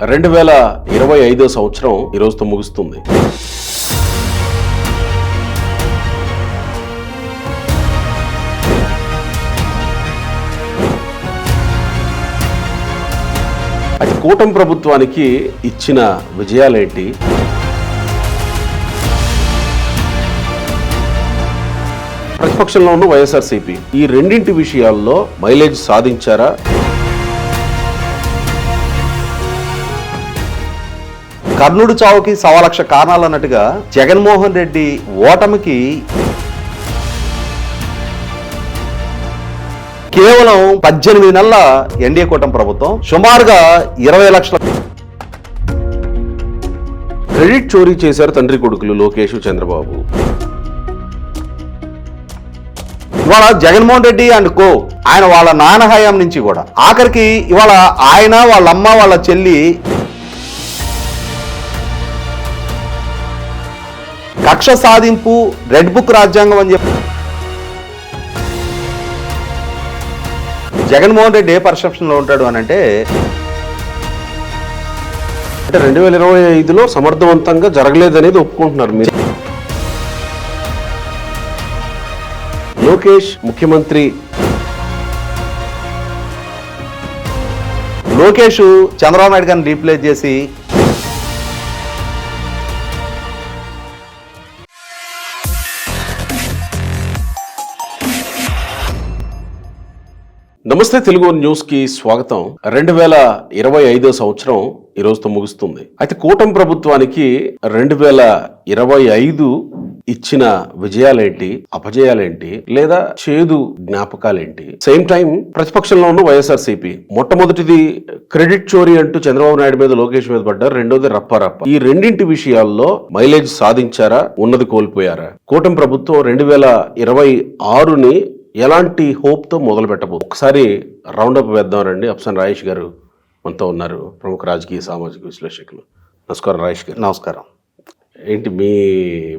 2025 సంవత్సరం ఈ రోజుతో ముగుస్తుంది. అయితే కూటమి ప్రభుత్వానికి ఇచ్చిన విజయాలేంటి, ప్రతిపక్షంలో ఉన్న వైఎస్ఆర్సీపీ ఈ రెండింటి విషయాల్లో మైలేజ్ సాధించారా? కర్ణుడి చావుకి 1,00,000 కారణాలు అన్నట్టుగా జగన్మోహన్ రెడ్డి ఓటమికి కేవలం 18 నెలల ఎన్డీఏ కూటమి ప్రభుత్వం సుమారుగా 20 లక్షల క్రెడిట్ చోరీ చేశారు తండ్రి కొడుకులు లోకేష్, చంద్రబాబు. ఇవాళ జగన్మోహన్ రెడ్డి అండ్ కో ఆయన వాళ్ళ నాన్న హయాం నుంచి కూడా ఆఖరికి ఇవాళ ఆయన వాళ్ళ అమ్మ వాళ్ళ చెల్లి కక్ష సాధింపు రెడ్ బుక్ రాజ్యాంగం అని చెప్పి జగన్మోహన్ రెడ్డి ఏ పర్సెప్షన్లో ఉంటాడు అని అంటే 2025లో సమర్థవంతంగా జరగలేదనేది ఒప్పుకుంటున్నారు మీరు. లోకేష్ ముఖ్యమంత్రి, లోకేష్ చంద్రబాబు నాయుడు గారిని రీప్లేస్ చేసి నమస్తే తెలుగు న్యూస్ కి స్వాగతం. 2025 సంవత్సరం ఈ రోజుతో ముగుస్తుంది. అయితే కూటమి ప్రభుత్వానికి 2025 ఇచ్చిన విజయాలేంటి, అపజయాలేంటి, లేదా చేదు జ్ఞాపకాలేంటి? సేమ్ టైం ప్రతిపక్షంలో ఉన్న వైఎస్ఆర్సీపీ మొట్టమొదటిది క్రెడిట్ చోరీ అంటూ చంద్రబాబు నాయుడు మీద, లోకేష్ మీద పడ్డారు. రెండోది రప్పారప్ప. ఈ రెండింటి విషయాల్లో మైలేజ్ సాధించారా, ఉన్నది కోల్పోయారా? కూటమి ప్రభుత్వం 2026ని ఎలాంటి హోప్తో మొదలు పెట్టబోదు? ఒకసారి రౌండప్ వేద్దాం రండి. అప్సన్ రాయేష్ గారు మనతో ఉన్నారు, ప్రముఖ రాజకీయ సామాజిక విశ్లేషకులు. నమస్కారం రాయేష్ గారు. నమస్కారం. ఏంటి మీ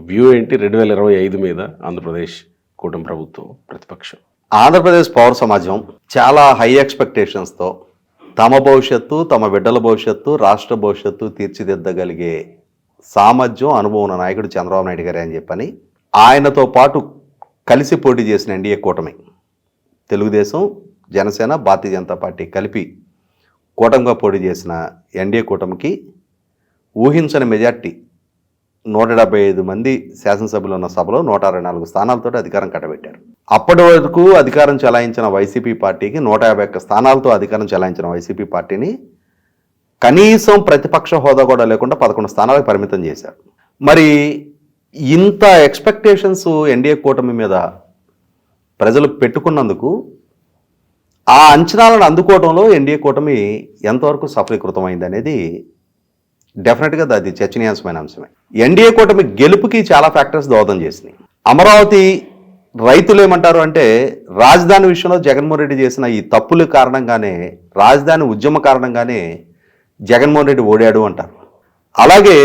వ్యూ ఏంటి 2025 మీద? ఆంధ్రప్రదేశ్ కూటమి ప్రభుత్వం, ప్రతిపక్షం. ఆంధ్రప్రదేశ్ పౌర సమాజం చాలా హై ఎక్స్పెక్టేషన్స్తో తమ భవిష్యత్తు, తమ బిడ్డల భవిష్యత్తు, రాష్ట్ర భవిష్యత్తు తీర్చిదిద్దగలిగే సామర్థ్యం, అనుభవం ఉన్న నాయకుడు చంద్రబాబు నాయుడు గారే అని చెప్పని ఆయనతో పాటు కలిసి పోటీ చేసిన ఎన్డీఏ కూటమి, తెలుగుదేశం, జనసేన, భారతీయ జనతా పార్టీ కలిపి కూటమిగా పోటీ చేసిన ఎన్డీఏ కూటమికి ఊహించని మెజార్టీ 175 మంది శాసనసభ్యులు ఉన్న సభలో 164 స్థానాలతో అధికారం కట్టబెట్టారు. అప్పటి వరకు అధికారం చెలాయించిన వైసీపీ పార్టీకి 151 స్థానాలతో అధికారం చెలాయించిన వైసీపీ పార్టీని కనీసం ప్రతిపక్ష హోదా కూడా లేకుండా 11 స్థానాలకు పరిమితం చేశారు. మరి ఇంత ఎక్స్పెక్టేషన్స్ ఎన్డీఏ కూటమి మీద ప్రజలు పెట్టుకున్నందుకు ఆ అంచనాలను అందుకోవడంలో ఎన్డీఏ కూటమి ఎంతవరకు సఫలీకృతమైంది అనేది డెఫినెట్గా అది చర్చనీయాంశమైన అంశమే. ఎన్డీఏ కూటమి గెలుపుకి చాలా ఫ్యాక్టర్స్ దోహదం చేసినాయి. అమరావతి రైతులు ఏమంటారు అంటే, రాజధాని విషయంలో జగన్మోహన్ రెడ్డి చేసిన ఈ తప్పుల కారణంగానే, రాజధాని ఉద్యమ కారణంగానే జగన్మోహన్ రెడ్డి ఓడాడు అంటారు. అలాగే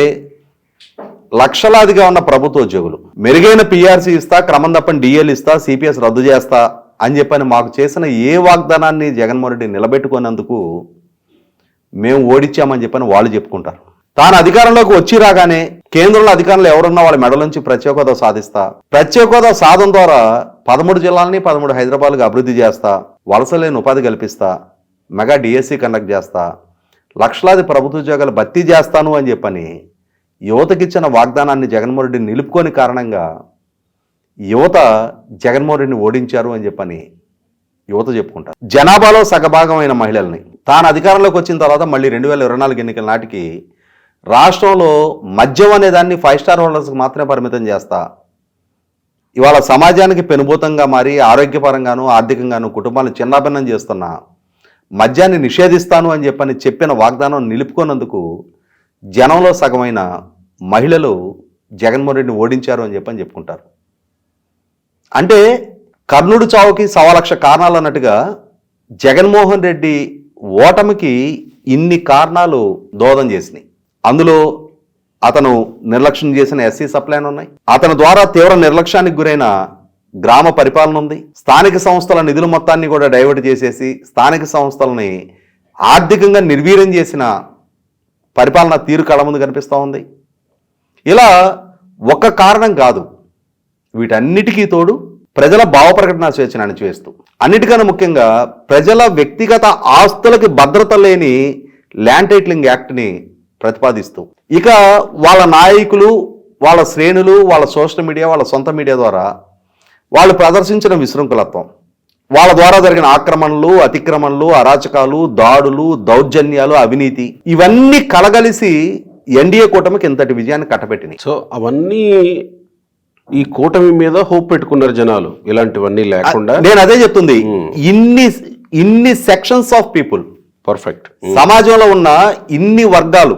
లక్షలాదిగా ఉన్న ప్రభుత్వ ఉద్యోగులు మెరుగైన పీఆర్సీ ఇస్తా, క్రమం తప్పని డిఎల్ ఇస్తా, సిపిఎస్ రద్దు చేస్తా అని చెప్పని మాకు చేసిన ఏ వాగ్దానాన్ని జగన్మోహన్ రెడ్డి నిలబెట్టుకున్నందుకు మేము ఓడించామని చెప్పని వాళ్ళు చెప్పుకుంటారు. తాను అధికారంలోకి వచ్చి రాగానే కేంద్రంలో అధికారంలో ఎవరున్నా వాళ్ళ మెడల నుంచి ప్రత్యేక హోదా సాధిస్తా, ప్రత్యేక హోదా సాధన ద్వారా 13 జిల్లాలని 13 హైదరాబాద్గా అభివృద్ధి చేస్తా, వలసలేని ఉపాధి కల్పిస్తా, మెగా డిఎస్సి కండక్ట్ చేస్తా, లక్షలాది ప్రభుత్వ ఉద్యోగాలు భర్తీ చేస్తాను అని చెప్పని యువతకిచ్చిన వాగ్దానాన్ని జగన్మోహన్ రెడ్డిని నిలుపుకొని కారణంగా యువత జగన్మోహన్ రెడ్డిని ఓడించారు అని చెప్పని యువత చెప్పుకుంటారు. జనాభాలో సగభాగమైన మహిళల్ని తాను అధికారంలోకి వచ్చిన తర్వాత మళ్ళీ 2024 ఎన్నికల నాటికి రాష్ట్రంలో మద్యం అనేదాన్ని 5 స్టార్ హోల్డర్స్కి మాత్రమే పరిమితం చేస్తా, ఇవాళ సమాజానికి పెనుభూతంగా మారి ఆరోగ్యపరంగాను ఆర్థికంగాను కుటుంబాలను చిన్నాభిన్నం చేస్తున్న మద్యాన్ని నిషేధిస్తాను అని చెప్పని చెప్పిన వాగ్దానం నిలుపుకున్నందుకు జనంలో సగమైన మహిళలు జగన్మోహన్ రెడ్డిని ఓడించారు అని చెప్పని చెప్పుకుంటారు. అంటే కర్ణుడి చావుకి 1,00,000 కారణాలు అన్నట్టుగా జగన్మోహన్ రెడ్డి ఓటమికి ఇన్ని కారణాలు దోహదం చేసినాయి. అందులో అతను నిర్లక్ష్యం చేసిన ఎస్సీ సప్లైన్ ఉన్నాయి, అతని ద్వారా తీవ్ర నిర్లక్ష్యానికి గురైన గ్రామ పరిపాలన ఉంది, స్థానిక సంస్థల నిధుల మొత్తాన్ని కూడా డైవర్ట్ చేసేసి స్థానిక సంస్థలని ఆర్థికంగా నిర్వీర్యం చేసిన పరిపాలన తీరు కళ్ళ ముందు కనిపిస్తూ ఉంది. ఇలా ఒక కారణం కాదు, వీటన్నిటికీ తోడు ప్రజల భావ ప్రకటన స్వేచ్ఛను అణచివేస్తూ, అన్నిటికన్నా ముఖ్యంగా ప్రజల వ్యక్తిగత ఆస్తులకి భద్రత లేని ల్యాండ్ టైటిలింగ్ యాక్ట్ని ప్రతిపాదిస్తూ, ఇక వాళ్ళ నాయకులు, వాళ్ళ శ్రేణులు, వాళ్ళ సోషల్ మీడియా, వాళ్ళ సొంత మీడియా ద్వారా వాళ్ళు ప్రదర్శించిన విశృంఖలత్వం, వాళ్ళ ద్వారా జరిగిన ఆక్రమణలు, అతిక్రమణలు, అరాచకాలు, దాడులు, దౌర్జన్యాలు, అవినీతి, ఇవన్నీ కలగలిసి ఎన్డీఏ కూటమికి ఇంతటి విజయాన్ని కట్టబెట్టినాయి. సో అవన్నీ ఈ కూటమి మీద హోప్ పెట్టుకున్నారు జనాలు, ఇలాంటివన్నీ లేకుండా. నేను అదే చెప్తుంది, ఇన్ని సెక్షన్స్ ఆఫ్ పీపుల్, పర్ఫెక్ట్, సమాజంలో ఉన్న ఇన్ని వర్గాలు,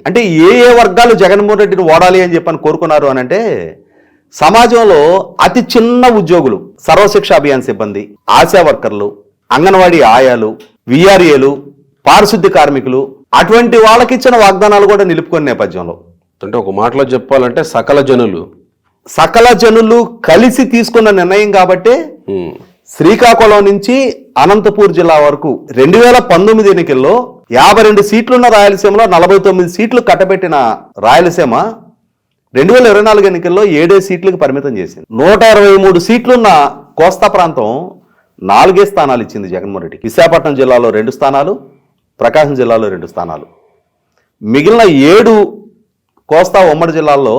అంటే ఏ వర్గాలు జగన్మోహన్ రెడ్డిని ఓడాలి అని చెప్పని కోరుకున్నారు అని అంటే, సమాజంలో అతి చిన్న ఉద్యోగులు, సర్వశిక్ష అభియాన్ సిబ్బంది, ఆశా వర్కర్లు, అంగన్వాడీ ఆయాలు, విఆర్ఏలు, పారిశుద్ధ్య కార్మికులు, అటువంటి వాళ్ళకి ఇచ్చిన వాగ్దానాలు కూడా నిలుపుకునే నేపథ్యంలో, అంటే ఒక మాటలో చెప్పాలంటే సకల జనులు కలిసి తీసుకున్న నిర్ణయం కాబట్టి శ్రీకాకుళం నుంచి అనంతపూర్ జిల్లా వరకు 2019 ఎన్నికల్లో 52 సీట్లున్న రాయలసీమలో 49 సీట్లు కట్టబెట్టిన రాయలసీమ 2024 ఎన్నికల్లో 7 సీట్లకు పరిమితం చేసింది. 123 సీట్లున్న కోస్తా ప్రాంతం 4 స్థానాలు ఇచ్చింది జగన్మోహన్ రెడ్డికి. విశాఖపట్నం జిల్లాలో 2 స్థానాలు, ప్రకాశం జిల్లాలో 2 స్థానాలు, మిగిలిన 7 కోస్తా ఉమ్మడి జిల్లాల్లో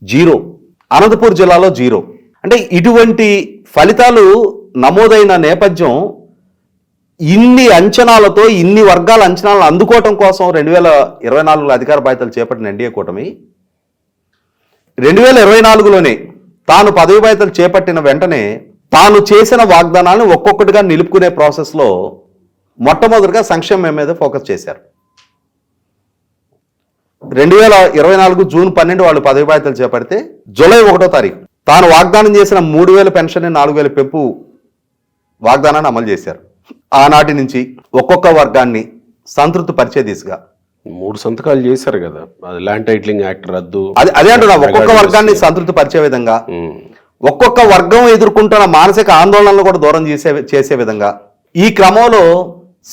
0, అనంతపూర్ జిల్లాలో 0. అంటే ఇటువంటి ఫలితాలు నమోదైన నేపథ్యం, ఇన్ని అంచనాలతో, ఇన్ని వర్గాల అంచనాలను అందుకోవటం కోసం 2024లో అధికార బాధ్యతలు చేపట్టిన ఎన్డీఏ కూటమి 2024లోనే తాను పదవి బాధ్యతలు చేపట్టిన వెంటనే తాను చేసిన వాగ్దానాలను ఒక్కొక్కటిగా నిలుపుకునే ప్రాసెస్లో మొట్టమొదటిగా సంక్షేమం మీద ఫోకస్ చేశారు. 2024 జూన్ 12 వాళ్ళు పదవి బాధ్యతలు చేపడితే జూలై 1వ తారీఖు తాను వాగ్దానం చేసిన 3,000 పెన్షన్, 4,000 పెంపు వాగ్దానాన్ని అమలు చేశారు. ఆనాటి నుంచి ఒక్కొక్క వర్గాన్ని సంతృప్తి పరిచే దిశగా 3 సంతకాలు చేశారు కదా, ల్యాండ్ టైటిలింగ్ యాక్ట్ రద్దు, అదే అంటున్నా, ఒక్కొక్క వర్గాన్ని సంతృప్తి పరిచే విధంగా, ఒక్కొక్క వర్గం ఎదుర్కొంటున్న మానసిక ఆందోళనలు కూడా దూరం చేసే విధంగా ఈ క్రమంలో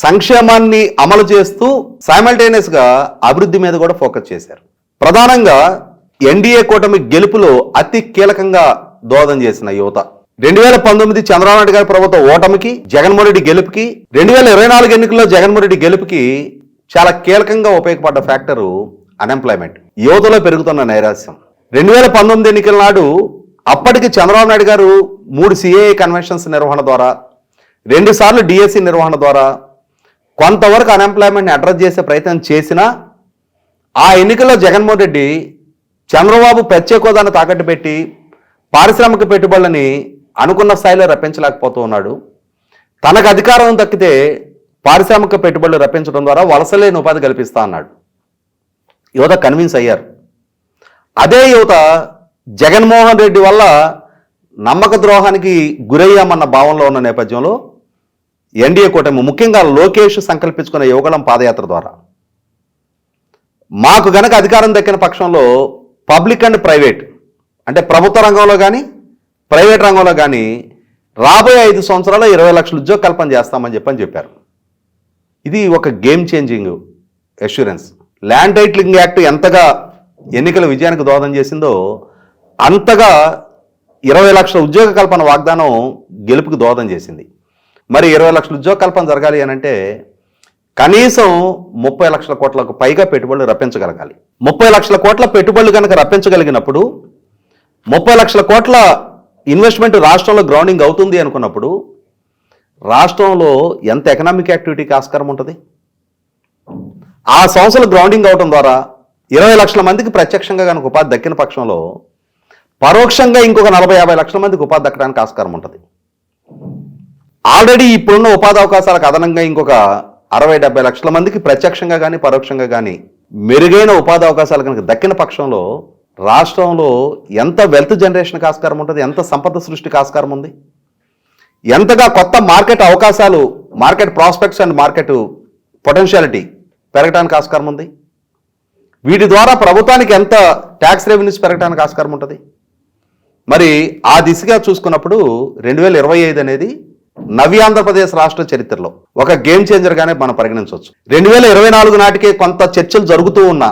సంక్షేమాన్ని అమలు చేస్తూ సైమల్టేనియస్ గా అభివృద్ధి మీద కూడా ఫోకస్ చేశారు. ప్రధానంగా ఎన్డీఏ కూటమి గెలుపులో అతి కీలకంగా దోహదం చేసిన యువత 2019 చంద్రబాబు నాయుడు గారి ప్రభుత్వ ఓటమికి, జగన్మోహన్ రెడ్డి గెలుపుకి, 2024 ఎన్నికల్లో జగన్మోహన్ రెడ్డి గెలుపుకి చాలా కీలకంగా ఉపయోగపడ్డ ఫ్యాక్టరు అన్ఎంప్లాయ్మెంట్, యువతలో పెరుగుతున్న నైరాశ్యం. 2019 ఎన్నికల నాడు అప్పటికి చంద్రబాబు నాయుడు గారు 3 సిఏఏ కన్వెన్షన్స్ నిర్వహణ ద్వారా, 2 సార్లు డిఎస్సి నిర్వహణ ద్వారా కొంతవరకు అన్ఎంప్లాయ్మెంట్ని అడ్రస్ చేసే ప్రయత్నం చేసినా, ఆ ఎన్నికల్లో జగన్మోహన్ రెడ్డి చంద్రబాబు ప్రత్యేక హోదాను తాకట్టు పెట్టి పారిశ్రామిక పెట్టుబడులని అనుకున్న స్థాయిలో రప్పించలేకపోతూ ఉన్నాడు. తనకు అధికారం దక్కితే పారిశ్రామిక పెట్టుబడులు రప్పించడం ద్వారా వలసలేని ఉపాధి కల్పిస్తా అన్నాడు. యువత కన్విన్స్ అయ్యారు. అదే యువత జగన్మోహన్ రెడ్డి వల్ల నమ్మక ద్రోహానికి గురయ్యామన్న భావంలో ఉన్న నేపథ్యంలో ఎన్డీఏ కూటమి, ముఖ్యంగా లోకేష్ సంకల్పించుకున్న యువగళం పాదయాత్ర ద్వారా మాకు గనక అధికారం దక్కిన పక్షంలో పబ్లిక్ అండ్ ప్రైవేట్, అంటే ప్రభుత్వ రంగంలో కానీ ప్రైవేట్ రంగంలో కానీ రాబోయే 5 సంవత్సరాల్లో 20 లక్షల ఉద్యోగ కల్పన చేస్తామని చెప్పారు. ఇది ఒక game changing assurance. Land titling act ఎంతగా ఎన్నికల విజయానికి దోహదం చేసిందో అంతగా 20 లక్షల ఉద్యోగ కల్పన వాగ్దానం గెలుపుకి దోహదం చేసింది. మరి 20 లక్షల ఉద్యోగ కల్పన జరగాలి అని అంటే కనీసం 30 లక్షల కోట్లకు పైగా పెట్టుబడులు రప్పించగలగాలి. 30 లక్షల కోట్ల పెట్టుబడులు కనుక రప్పించగలిగినప్పుడు, 30 లక్షల కోట్ల ఇన్వెస్ట్మెంట్ రాష్ట్రంలో గ్రౌండింగ్ అవుతుంది అనుకున్నప్పుడు రాష్ట్రంలో ఎంత ఎకనామిక్ యాక్టివిటీకి ఆస్కారం ఉంటుంది? ఆ సంస్థలు గ్రౌండింగ్ అవడం ద్వారా 20 లక్షల మందికి ప్రత్యక్షంగా కనుక ఉపాధి దక్కిన పక్షంలో పరోక్షంగా ఇంకొక 40-50 లక్షల మందికి ఉపాధి దక్కడానికి ఆస్కారం ఉంటుంది. ఆల్రెడీ ఇప్పుడున్న ఉపాధి అవకాశాలకు అదనంగా ఇంకొక 60-70 లక్షల మందికి ప్రత్యక్షంగా కానీ పరోక్షంగా కానీ మెరుగైన ఉపాధి అవకాశాలు కనుక దక్కిన పక్షంలో రాష్ట్రంలో ఎంత వెల్త్ జనరేషన్కి ఆస్కారం ఉంటుంది, ఎంత సంపద సృష్టికి ఆస్కారం ఉంది, ఎంతగా కొత్త మార్కెట్ అవకాశాలు, market prospects and market potentiality పెరగడానికి ఆస్కారం ఉంది. వీటి ద్వారా ప్రభుత్వానికి ఎంత ట్యాక్స్ రెవెన్యూస్ పెరగడానికి ఆస్కారం ఉంటుంది. మరి ఆ దిశగా చూసుకున్నప్పుడు 2025 అనేది నవ్య ఆంధ్రప్రదేశ్ రాష్ట్ర చరిత్రలో ఒక గేమ్ చేంజర్ గానే మనం పరిగణించవచ్చు. 2024 నాటికే కొంత చర్చలు జరుగుతూ ఉన్న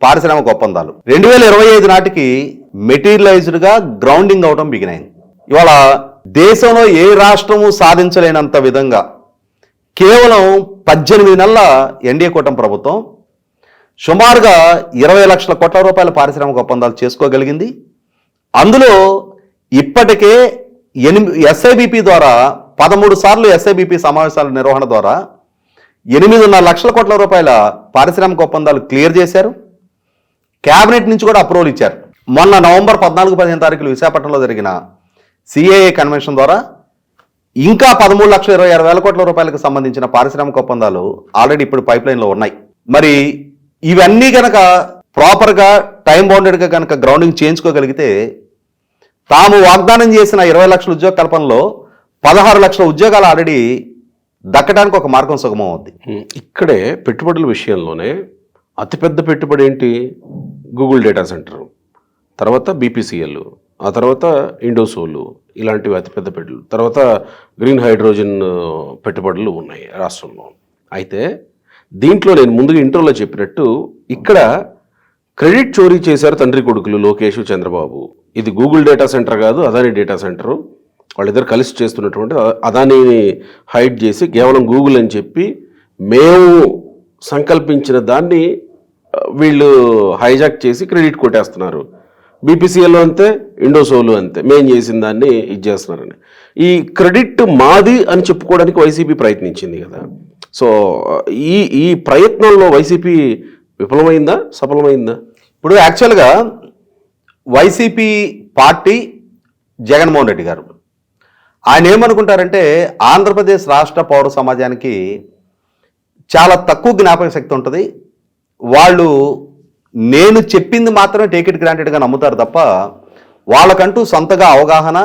పారిశ్రామిక ఒప్పందాలు 2025 నాటికి మెటీరియలైజ్డ్ గా గ్రౌండింగ్ అవడం బిగినాయి. ఇవాళ దేశంలో ఏ రాష్ట్రము సాధించలేనంత విధంగా కేవలం 18 నెలల ఎన్డీఏ కూటమి ప్రభుత్వం సుమారుగా 20 లక్షల కోట్ల రూపాయల పారిశ్రామిక ఒప్పందాలు చేసుకోగలిగింది. అందులో ఇప్పటికే ఎస్ఐబిపి ద్వారా 13 సార్లు ఎస్ఐబిపి సమావేశాల నిర్వహణ ద్వారా 8.5 లక్షల కోట్ల రూపాయల పారిశ్రామిక ఒప్పందాలు క్లియర్ చేశారు. కేబినెట్ నుంచి కూడా అప్రూవల్ ఇచ్చారు. మొన్న నవంబర్ 14-15 తారీఖులు విశాఖపట్నంలో జరిగిన సిఏఏ కన్వెన్షన్ ద్వారా ఇంకా 13,26,6,000 కోట్ల రూపాయలకు సంబంధించిన పారిశ్రామిక ఒప్పందాలు ఆల్రెడీ ఇప్పుడు పైప్ లైన్లో ఉన్నాయి. మరి ఇవన్నీ కనుక ప్రాపర్గా టైం బౌండెడ్గా కనుక గ్రౌండింగ్ చేయించుకోగలిగితే తాము వాగ్దానం చేసిన 20 లక్షల ఉద్యోగ కల్పనలో 16 లక్షల ఉద్యోగాలు ఆల్రెడీ దక్కడానికి ఒక మార్గం సుగమం అవుద్ది. ఇక్కడే పెట్టుబడుల విషయంలోనే అతిపెద్ద పెట్టుబడి ఏంటి? గూగుల్ డేటా సెంటర్, తర్వాత బీపీసీఎల్, ఆ తర్వాత ఇండోసోలు, ఇలాంటివి అతిపెద్ద పెట్టుబడులు, తర్వాత గ్రీన్ హైడ్రోజన్ పెట్టుబడులు ఉన్నాయి రాష్ట్రంలో. అయితే దీంట్లో నేను ముందుగా ఇంట్రోలో చెప్పినట్టు ఇక్కడ క్రెడిట్ చోరీ చేశారు తండ్రి కొడుకులు లోకేష్, చంద్రబాబు. ఇది గూగుల్ డేటా సెంటర్ కాదు, అదాని డేటా సెంటరు. వాళ్ళిద్దరు కలిసి చేస్తున్నటువంటి అదానిని హైడ్ చేసి కేవలం గూగుల్ అని చెప్పి మేము సంకల్పించిన దాన్ని వీళ్ళు హైజాక్ చేసి క్రెడిట్ కొట్టేస్తున్నారు. బీపీసీఎల్ అంతే, ఇండోసోలు అంతే, మేము చేసిన దాన్ని ఇది చేస్తున్నారని. ఈ క్రెడిట్ మాది అని చెప్పుకోవడానికి వైసీపీ ప్రయత్నించింది కదా. సో ఈ ప్రయత్నంలో వైసీపీ విఫలమైందా, సఫలమైందా? ఇప్పుడు యాక్చువల్గా వైసీపీ పార్టీ జగన్మోహన్ రెడ్డి గారు ఆయన ఏమనుకుంటారంటే ఆంధ్రప్రదేశ్ రాష్ట్ర పౌర సమాజానికి చాలా తక్కువ జ్ఞాపక శక్తి ఉంటుంది. వాళ్ళు నేను చెప్పింది మాత్రమే టేక్ ఇట్ గ్రాంటెడ్గా నమ్ముతారు తప్ప వాళ్ళకంటూ సొంతగా అవగాహన,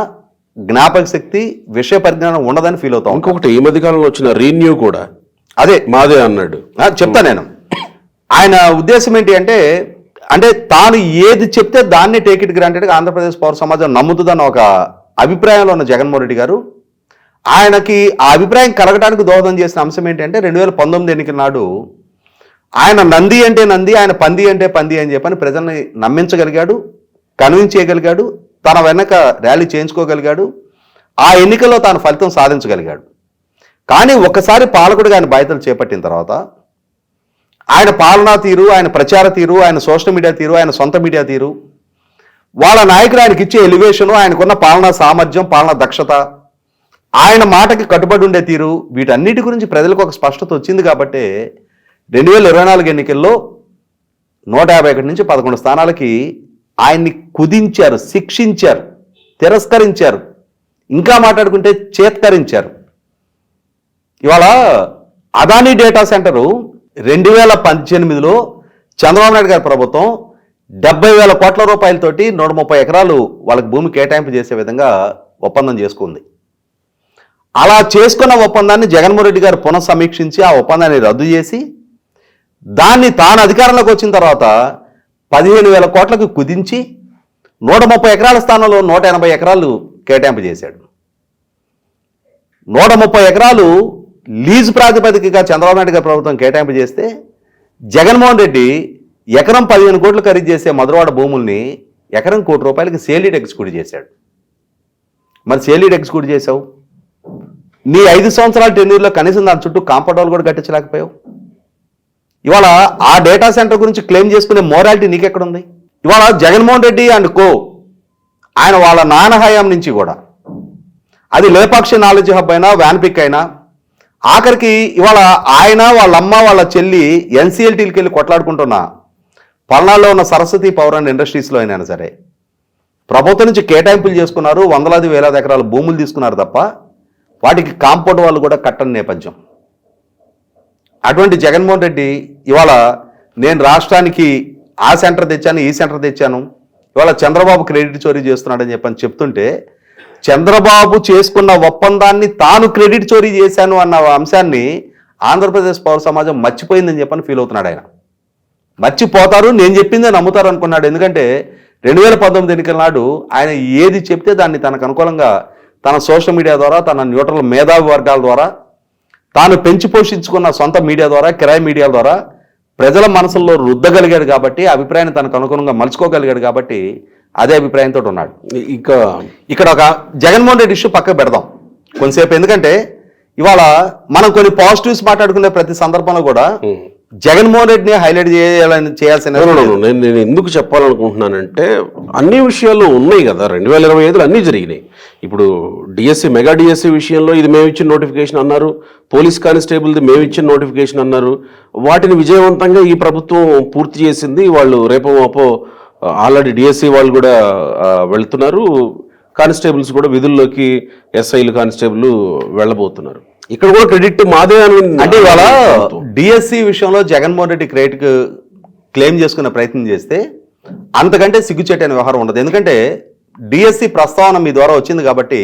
జ్ఞాపక శక్తి, విషయ పరిజ్ఞానం ఉండదని ఫీల్ అవుతాం. ఇంకొకటి ఈ మధ్య కాలంలో వచ్చిన రీన్యూ కూడా అదే మాదే అన్నాడు. చెప్తా నేను. ఆయన ఉద్దేశం ఏంటి అంటే తాను ఏది చెప్తే దాన్ని టేక్ ఇట్ గ్రాంటెడ్గా ఆంధ్రప్రదేశ్ పౌర సమాజం నమ్ముతుందన్న ఒక అభిప్రాయంలో ఉన్న జగన్మోహన్ రెడ్డి గారు ఆయనకి ఆ అభిప్రాయం కలగడానికి దోహదం చేసిన అంశం ఏంటంటే 2019 ఎన్నికల నాడు ఆయన నంది అంటే నంది, ఆయన పంది అంటే పంది అని చెప్పని ప్రజల్ని నమ్మించగలిగాడు, కన్విన్స్ చేయగలిగాడు, తన వెనక ర్యాలీ చేయించుకోగలిగాడు. ఆ ఎన్నికల్లో తాను ఫలితం సాధించగలిగాడు. కానీ ఒక్కసారి పాలకుడిగా ఆయన బాధ్యతలు చేపట్టిన తర్వాత ఆయన పాలనా తీరు, ఆయన ప్రచార తీరు, ఆయన సోషల్ మీడియా తీరు, ఆయన సొంత మీడియా తీరు, వాళ్ళ నాయకులు ఆయనకి ఇచ్చే ఎలివేషను, ఆయనకున్న పాలనా సామర్థ్యం, పాలనా దక్షత, ఆయన మాటకి కట్టుబడి ఉండే తీరు, వీటన్నిటి గురించి ప్రజలకు ఒక స్పష్టత వచ్చింది. కాబట్టి 2024 ఎన్నికల్లో 151 నుంచి 11 స్థానాలకి ఆయన్ని కుదించారు, శిక్షించారు, తిరస్కరించారు, ఇంకా మాట్లాడుకుంటే చేత్కరించారు. ఇవాళ అదానీ డేటా సెంటరు 2018లో చంద్రబాబు నాయుడు గారి ప్రభుత్వం 70,000 కోట్ల రూపాయలతోటి 130 ఎకరాలు వాళ్ళకి భూమి కేటాయింపు చేసే విధంగా ఒప్పందం చేసుకుంది. అలా చేసుకున్న ఒప్పందాన్ని జగన్మోహన్ రెడ్డి గారు పునఃసమీక్షించి ఆ ఒప్పందాన్ని రద్దు చేసి దాన్ని తాను అధికారంలోకి వచ్చిన తర్వాత 15,000 కోట్లకు కుదించి 130 ఎకరాల స్థానంలో 180 ఎకరాలు కేటాయింపు చేశాడు. 130 ఎకరాలు లీజు ప్రాతిపదికగా చంద్రబాబు నాయుడు గారి ప్రభుత్వం కేటాయింపు చేస్తే జగన్మోహన్ రెడ్డి ఎకరం 15 కోట్లు ఖరీదు చేసే మధురవాడ భూముల్ని ఎకరం ₹1 కోటి సేలీడ్ ఎగ్జిక్యూట్ చేశాడు. మరి సేలీడ్ ఎగ్జిక్యూట్ చేశావు, నీ 5 సంవత్సరాల టెన్యూర్లో కనీసం దాని చుట్టూ కాంపౌండ్ వాల్ కూడా కట్టించలేకపోయావు. ఇవాళ ఆ డేటా సెంటర్ గురించి క్లెయిమ్ చేసుకునే మోరాలిటీ నీకెక్కడుంది? ఇవాళ జగన్మోహన్ రెడ్డి అండ్ కో ఆయన వాళ్ళ నాన్న హయాం నుంచి కూడా అది లేపాక్షి నాలెడ్జ్ హబ్ అయినా, వ్యాన్పిక్ అయినా, ఆఖరికి ఇవాళ ఆయన, వాళ్ళ అమ్మ, వాళ్ళ చెల్లి ఎన్సీఎల్టీకి వెళ్ళి కొట్లాడుకుంటున్నా పల్నాడులో ఉన్న సరస్వతి పవర్ అండ్ ఇండస్ట్రీస్లో అయినా సరే ప్రభుత్వం నుంచి కేటాయింపులు చేసుకున్నారు, వందలాది వేలాది ఎకరాల భూములు తీసుకున్నారు తప్ప వాటికి కాంపౌండ్ వాళ్ళు కూడా కట్టని నేపథ్యం. అటువంటి జగన్మోహన్ రెడ్డి ఇవాళ నేను రాష్ట్రానికి ఆ సెంటర్ తెచ్చాను, ఈ సెంటర్ తెచ్చాను, ఇవాళ చంద్రబాబు క్రెడిట్ చోరీ చేస్తున్నాడని చెప్పని చెప్తుంటే చంద్రబాబు చేసుకున్న ఒప్పందాన్ని తాను క్రెడిట్ చోరీ చేశాను అన్న అంశాన్ని ఆంధ్రప్రదేశ్ పౌర సమాజం మర్చిపోయిందని చెప్పని ఫీల్ అవుతున్నాడు. ఆయన మర్చిపోతారు, నేను చెప్పిందే నమ్ముతారు అనుకున్నాడు. ఎందుకంటే 2019 ఎన్నికల నాడు ఆయన ఏది చెప్తే దాన్ని తనకు అనుకూలంగా తన సోషల్ మీడియా ద్వారా, తన న్యూట్రల్ మేధావి వర్గాల ద్వారా, తాను పెంచి పోషించుకున్న సొంత మీడియా ద్వారా, కిరాయి మీడియా ద్వారా ప్రజల మనసుల్లో రుద్దగలిగాడు కాబట్టి, అభిప్రాయాన్ని తనకు అనుగుణంగా మలుచుకోగలిగాడు కాబట్టి అదే అభిప్రాయంతో ఉన్నాడు. ఇంకా ఇక్కడ ఒక జగన్మోహన్ రెడ్డి ఇష్యూ పక్కకు పెడదాం కొంతసేపు. ఎందుకంటే ఇవాళ మనం కొన్ని పాజిటివ్స్ మాట్లాడుకునే ప్రతి సందర్భంలో కూడా జగన్మోహన్ రెడ్డిని హైలైట్ చేయాల్సిన నేను ఎందుకు చెప్పాలనుకుంటున్నానంటే అన్ని విషయాలు ఉన్నాయి కదా. 2025లో అన్నీ జరిగినాయి. ఇప్పుడు డిఎస్సి, మెగా డిఎస్సి విషయంలో ఇది మేము ఇచ్చిన నోటిఫికేషన్ అన్నారు, పోలీస్ కానిస్టేబుల్ది మేము ఇచ్చిన నోటిఫికేషన్ అన్నారు. వాటిని విజయవంతంగా ఈ ప్రభుత్వం పూర్తి చేసింది. వాళ్ళు రేపో మాపో ఆల్రెడీ డిఎస్సి వాళ్ళు కూడా వెళ్తున్నారు, కానిస్టేబుల్స్ కూడా విధుల్లోకి, ఎస్ఐలు కానిస్టేబుల్ వెళ్ళబోతున్నారు. ఇక్కడ కూడా క్రెడిట్ మాదే అని. అంటే ఇవాళ డిఎస్సి విషయంలో జగన్మోహన్ రెడ్డి క్లెయిమ్ చేసుకునే ప్రయత్నం చేస్తే అంతకంటే సిగ్గుచేటు అనే వ్యవహారం ఉండదు. ఎందుకంటే డిఎస్సి ప్రస్తావన మీ ద్వారా వచ్చింది కాబట్టి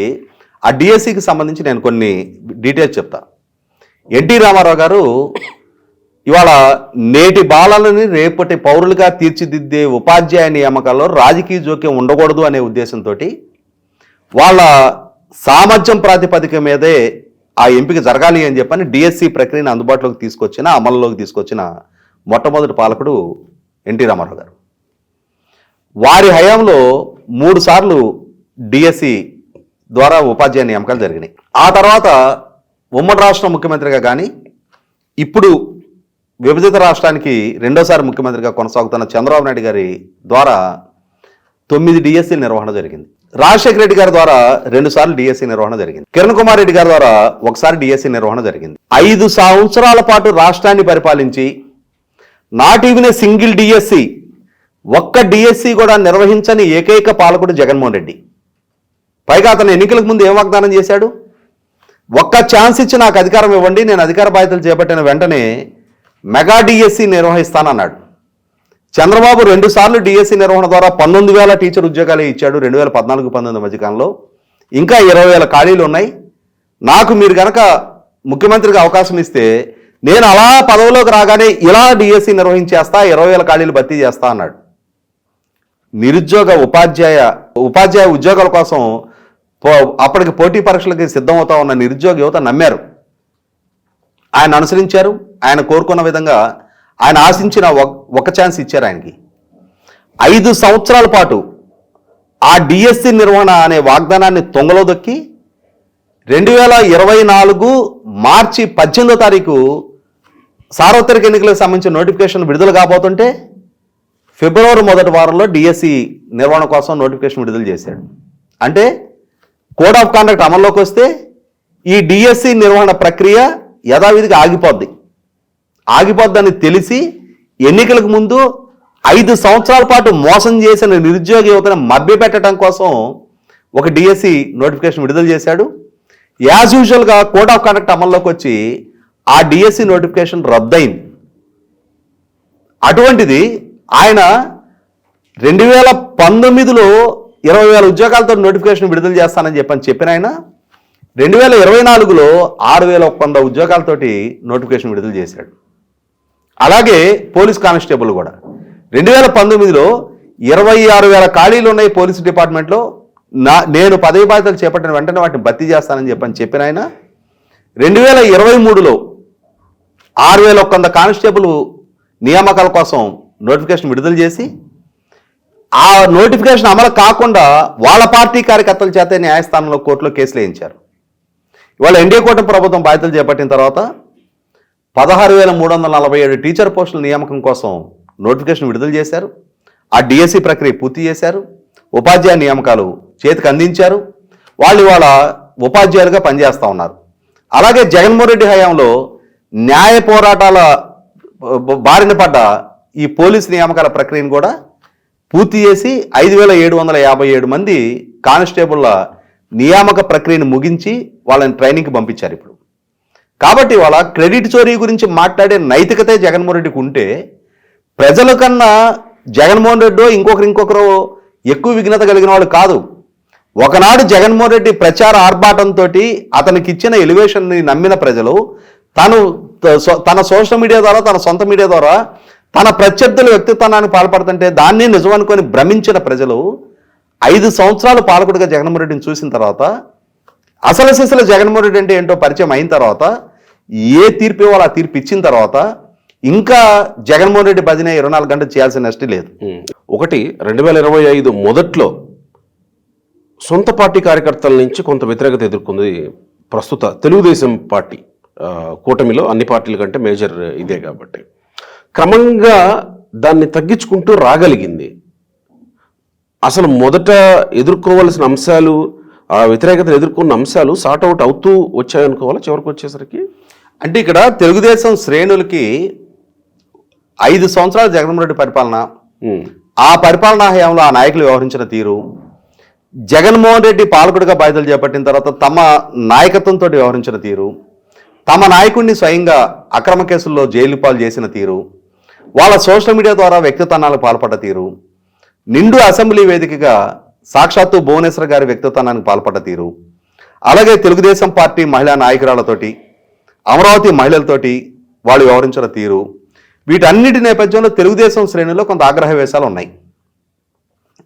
ఆ డిఎస్సికి సంబంధించి నేను కొన్ని డీటెయిల్స్ చెప్తా. ఎన్టీ రామారావు గారు ఇవాళ నేటి బాలలని రేపటి పౌరులుగా తీర్చిదిద్దే ఉపాధ్యాయ నియామకాల్లో రాజకీయ జోక్యం ఉండకూడదు అనే ఉద్దేశంతో వాళ్ళ సామర్థ్యం ప్రాతిపదిక మీదే ఆ ఎంపిక జరగాలి అని చెప్పని డిఎస్సి ప్రక్రియను అందుబాటులోకి తీసుకొచ్చిన, అమలులోకి తీసుకొచ్చిన మొట్టమొదటి పాలకుడు ఎన్టీ రామారావు గారు. వారి హయాంలో 3 సార్లు డిఎస్సి ద్వారా ఉపాధ్యాయ నియామకాలు జరిగినాయి. ఆ తర్వాత ఉమ్మడి రాష్ట్ర ముఖ్యమంత్రిగా కానీ, ఇప్పుడు విభజిత రాష్ట్రానికి రెండోసారి ముఖ్యమంత్రిగా కొనసాగుతున్న చంద్రబాబు నాయుడు గారి ద్వారా 9 డిఎస్సి నిర్వహణ జరిగింది. రాజశేఖర రెడ్డి గారి ద్వారా 2 సార్లు డిఎస్సి నిర్వహణ జరిగింది. కిరణ్ కుమార్ రెడ్డి గారి ద్వారా 1 సారి డిఎస్సి నిర్వహణ జరిగింది. 5 సంవత్సరాల పాటు రాష్ట్రాన్ని పరిపాలించి not even a single DSC, ఒక్క డిఎస్సి కూడా నిర్వహించని ఏకైక పాలకుడు జగన్మోహన్ రెడ్డి. పైగా అతను ఎన్నికలకు ముందు ఏం వాగ్దానం చేశాడు? ఒక్క ఛాన్స్ ఇచ్చి నాకు అధికారం ఇవ్వండి, నేను అధికార బాధ్యతలు చేపట్టిన వెంటనే మెగా డిఎస్సి నిర్వహిస్తానన్నాడు. చంద్రబాబు 2 సార్లు డిఎస్సి నిర్వహణ ద్వారా 19,000 టీచర్ ఉద్యోగాలే ఇచ్చాడు 2014-19 మధ్యకాలంలో. ఇంకా 20,000 ఖాళీలు ఉన్నాయి. నాకు మీరు కనుక ముఖ్యమంత్రిగా అవకాశం ఇస్తే నేను అలా పదవిలోకి రాగానే ఇలా డిఎస్సి నిర్వహించేస్తా, 20,000 ఖాళీలు భర్తీ చేస్తా అన్నాడు. నిరుద్యోగ ఉపాధ్యాయ ఉద్యోగాల కోసం అప్పటికి పోటీ పరీక్షలకి సిద్ధమవుతా ఉన్న నిరుద్యోగ యువత నమ్మారు, ఆయన అనుసరించారు. ఆయన కోరుకున్న విధంగా, ఆయన ఆశించిన ఒక ఛాన్స్ ఇచ్చారు ఆయనకి. 5 సంవత్సరాల పాటు ఆ డిఎస్సి నిర్వహణ అనే వాగ్దానాన్ని తొంగలో దొక్కి 2024 మార్చి 18వ తారీఖు సార్వత్రిక ఎన్నికలకు సంబంధించిన నోటిఫికేషన్ విడుదల కాబోతుంటే ఫిబ్రవరి మొదటి వారంలో డిఎస్సి నిర్వహణ కోసం నోటిఫికేషన్ విడుదల చేశాడు. అంటే కోడ్ ఆఫ్ కాండక్ట్ అమల్లోకి వస్తే ఈ డిఎస్సి నిర్వహణ ప్రక్రియ యథావిధిగా ఆగిపోద్దని తెలిసి ఎన్నికలకు ముందు 5 సంవత్సరాల పాటు మోసం చేసిన నిరుద్యోగ యువతను మభ్యపెట్టడం కోసం ఒక డిఎస్సి నోటిఫికేషన్ విడుదల చేశాడు. యాజ్ యూజువల్గా కోడ్ ఆఫ్ కాండక్ట్ అమల్లోకి వచ్చి ఆ డిఎస్సి నోటిఫికేషన్ రద్దయింది. అటువంటిది ఆయన 2019లో 20,000 ఉద్యోగాలతో నోటిఫికేషన్ విడుదల చేస్తానని చెప్పిన ఆయన 2024లో 6,100 ఉద్యోగాలతోటి నోటిఫికేషన్ విడుదల చేశాడు. అలాగే పోలీస్ కానిస్టేబుల్ కూడా 2019లో 26,000 ఖాళీలు ఉన్నాయి పోలీసు డిపార్ట్మెంట్లో. నేను పదవి బాధ్యతలు చేపట్టిన వెంటనే వాటిని భర్తీ చేస్తానని చెప్పిన ఆయన 2023లో 6,100 కానిస్టేబుల్ నియామకాల కోసం నోటిఫికేషన్ విడుదల చేసి ఆ నోటిఫికేషన్ అమలు కాకుండా వాళ్ళ పార్టీ కార్యకర్తల చేత న్యాయస్థానంలో కోర్టులో కేసులు వేయించారు. ఇవాళ ఎన్డీఏ కూటమి ప్రభుత్వం బాధ్యతలు చేపట్టిన తర్వాత 16,347 టీచర్ పోస్టుల నియామకం కోసం నోటిఫికేషన్ విడుదల చేశారు. ఆ డిఎస్సి ప్రక్రియ పూర్తి చేశారు. ఉపాధ్యాయ నియామకాలు చేతికి అందించారు. వాళ్ళు ఇవాళ ఉపాధ్యాయులుగా పనిచేస్తూ ఉన్నారు. అలాగే జగన్మోహన్ రెడ్డి హయాంలో న్యాయ పోరాటాల బారిన పడ్డ ఈ పోలీసు నియామకాల ప్రక్రియను కూడా పూర్తి చేసి 5,757 మంది కానిస్టేబుల్ల నియామక ప్రక్రియను ముగించి వాళ్ళని ట్రైనింగ్కి పంపించారు ఇప్పుడు. కాబట్టి వాళ్ళ క్రెడిట్ చోరీ గురించి మాట్లాడే నైతికతే జగన్మోహన్ రెడ్డికి ఉంటే ప్రజల కన్నా జగన్మోహన్ రెడ్డి ఇంకొకరు ఎక్కువ విఘ్నత కలిగిన వాళ్ళు కాదు. ఒకనాడు జగన్మోహన్ రెడ్డి ప్రచార ఆర్భాటంతో అతనికి ఇచ్చిన ఎలివేషన్ని నమ్మిన ప్రజలు తన సోషల్ మీడియా ద్వారా, తన సొంత మీడియా ద్వారా తన ప్రత్యర్థుల వ్యక్తిత్వాన్ని పాల్పడుతుంటే దాన్ని నిజం అనుకొని భ్రమించిన ప్రజలు 5 సంవత్సరాలు పాలకుడిగా జగన్మోహన్ రెడ్డిని చూసిన తర్వాత అసలు సిసలు జగన్మోహన్ రెడ్డి అంటే ఏంటో పరిచయం అయిన తర్వాత ఏ తీర్పు ఇవ్వాలో ఆ తీర్పు ఇచ్చిన తర్వాత ఇంకా జగన్మోహన్ రెడ్డి భజన 24 గంటలు చేయాల్సిన నష్టం లేదు. ఒకటి 2025 మొదట్లో సొంత పార్టీ కార్యకర్తల నుంచి కొంత వ్యతిరేకత ఎదుర్కొంది ప్రస్తుత తెలుగుదేశం పార్టీ. కూటమిలో అన్ని పార్టీల కంటే మేజర్ ఇదే కాబట్టి క్రమంగా దాన్ని తగ్గించుకుంటూ రాగలిగింది. అసలు మొదట ఎదుర్కోవాల్సిన అంశాలు, ఆ వ్యతిరేకతను ఎదుర్కొన్న అంశాలు సార్ట్ అవుట్ అవుతూ వచ్చాయనుకోవాలా చివరికి వచ్చేసరికి? అంటే ఇక్కడ తెలుగుదేశం శ్రేణులకి 5 సంవత్సరాల జగన్మోహన్ రెడ్డి పరిపాలన, ఆ పరిపాలనా హయాంలో ఆ నాయకులు వ్యవహరించిన తీరు, జగన్మోహన్ రెడ్డి పాలకుడిగా బాధ్యతలు చేపట్టిన తర్వాత తమ నాయకత్వంతో వ్యవహరించిన తీరు, తమ నాయకుడిని స్వయంగా అక్రమ కేసుల్లో జైలు పాలు చేసిన తీరు, వాళ్ళ సోషల్ మీడియా ద్వారా వ్యక్తిత్వాలకు పాల్పడ్డ తీరు, నిండు అసెంబ్లీ వేదికగా సాక్షాత్తు భువనేశ్వర్ గారి వ్యక్తిత్వానికి పాల్పడ్డ తీరు, అలాగే తెలుగుదేశం పార్టీ మహిళా నాయకురాలతోటి, అమరావతి మహిళలతోటి వాళ్ళు వ్యవహరించిన తీరు, వీటన్నిటి నేపథ్యంలో తెలుగుదేశం శ్రేణుల్లో కొంత ఆగ్రహవేశాలు ఉన్నాయి.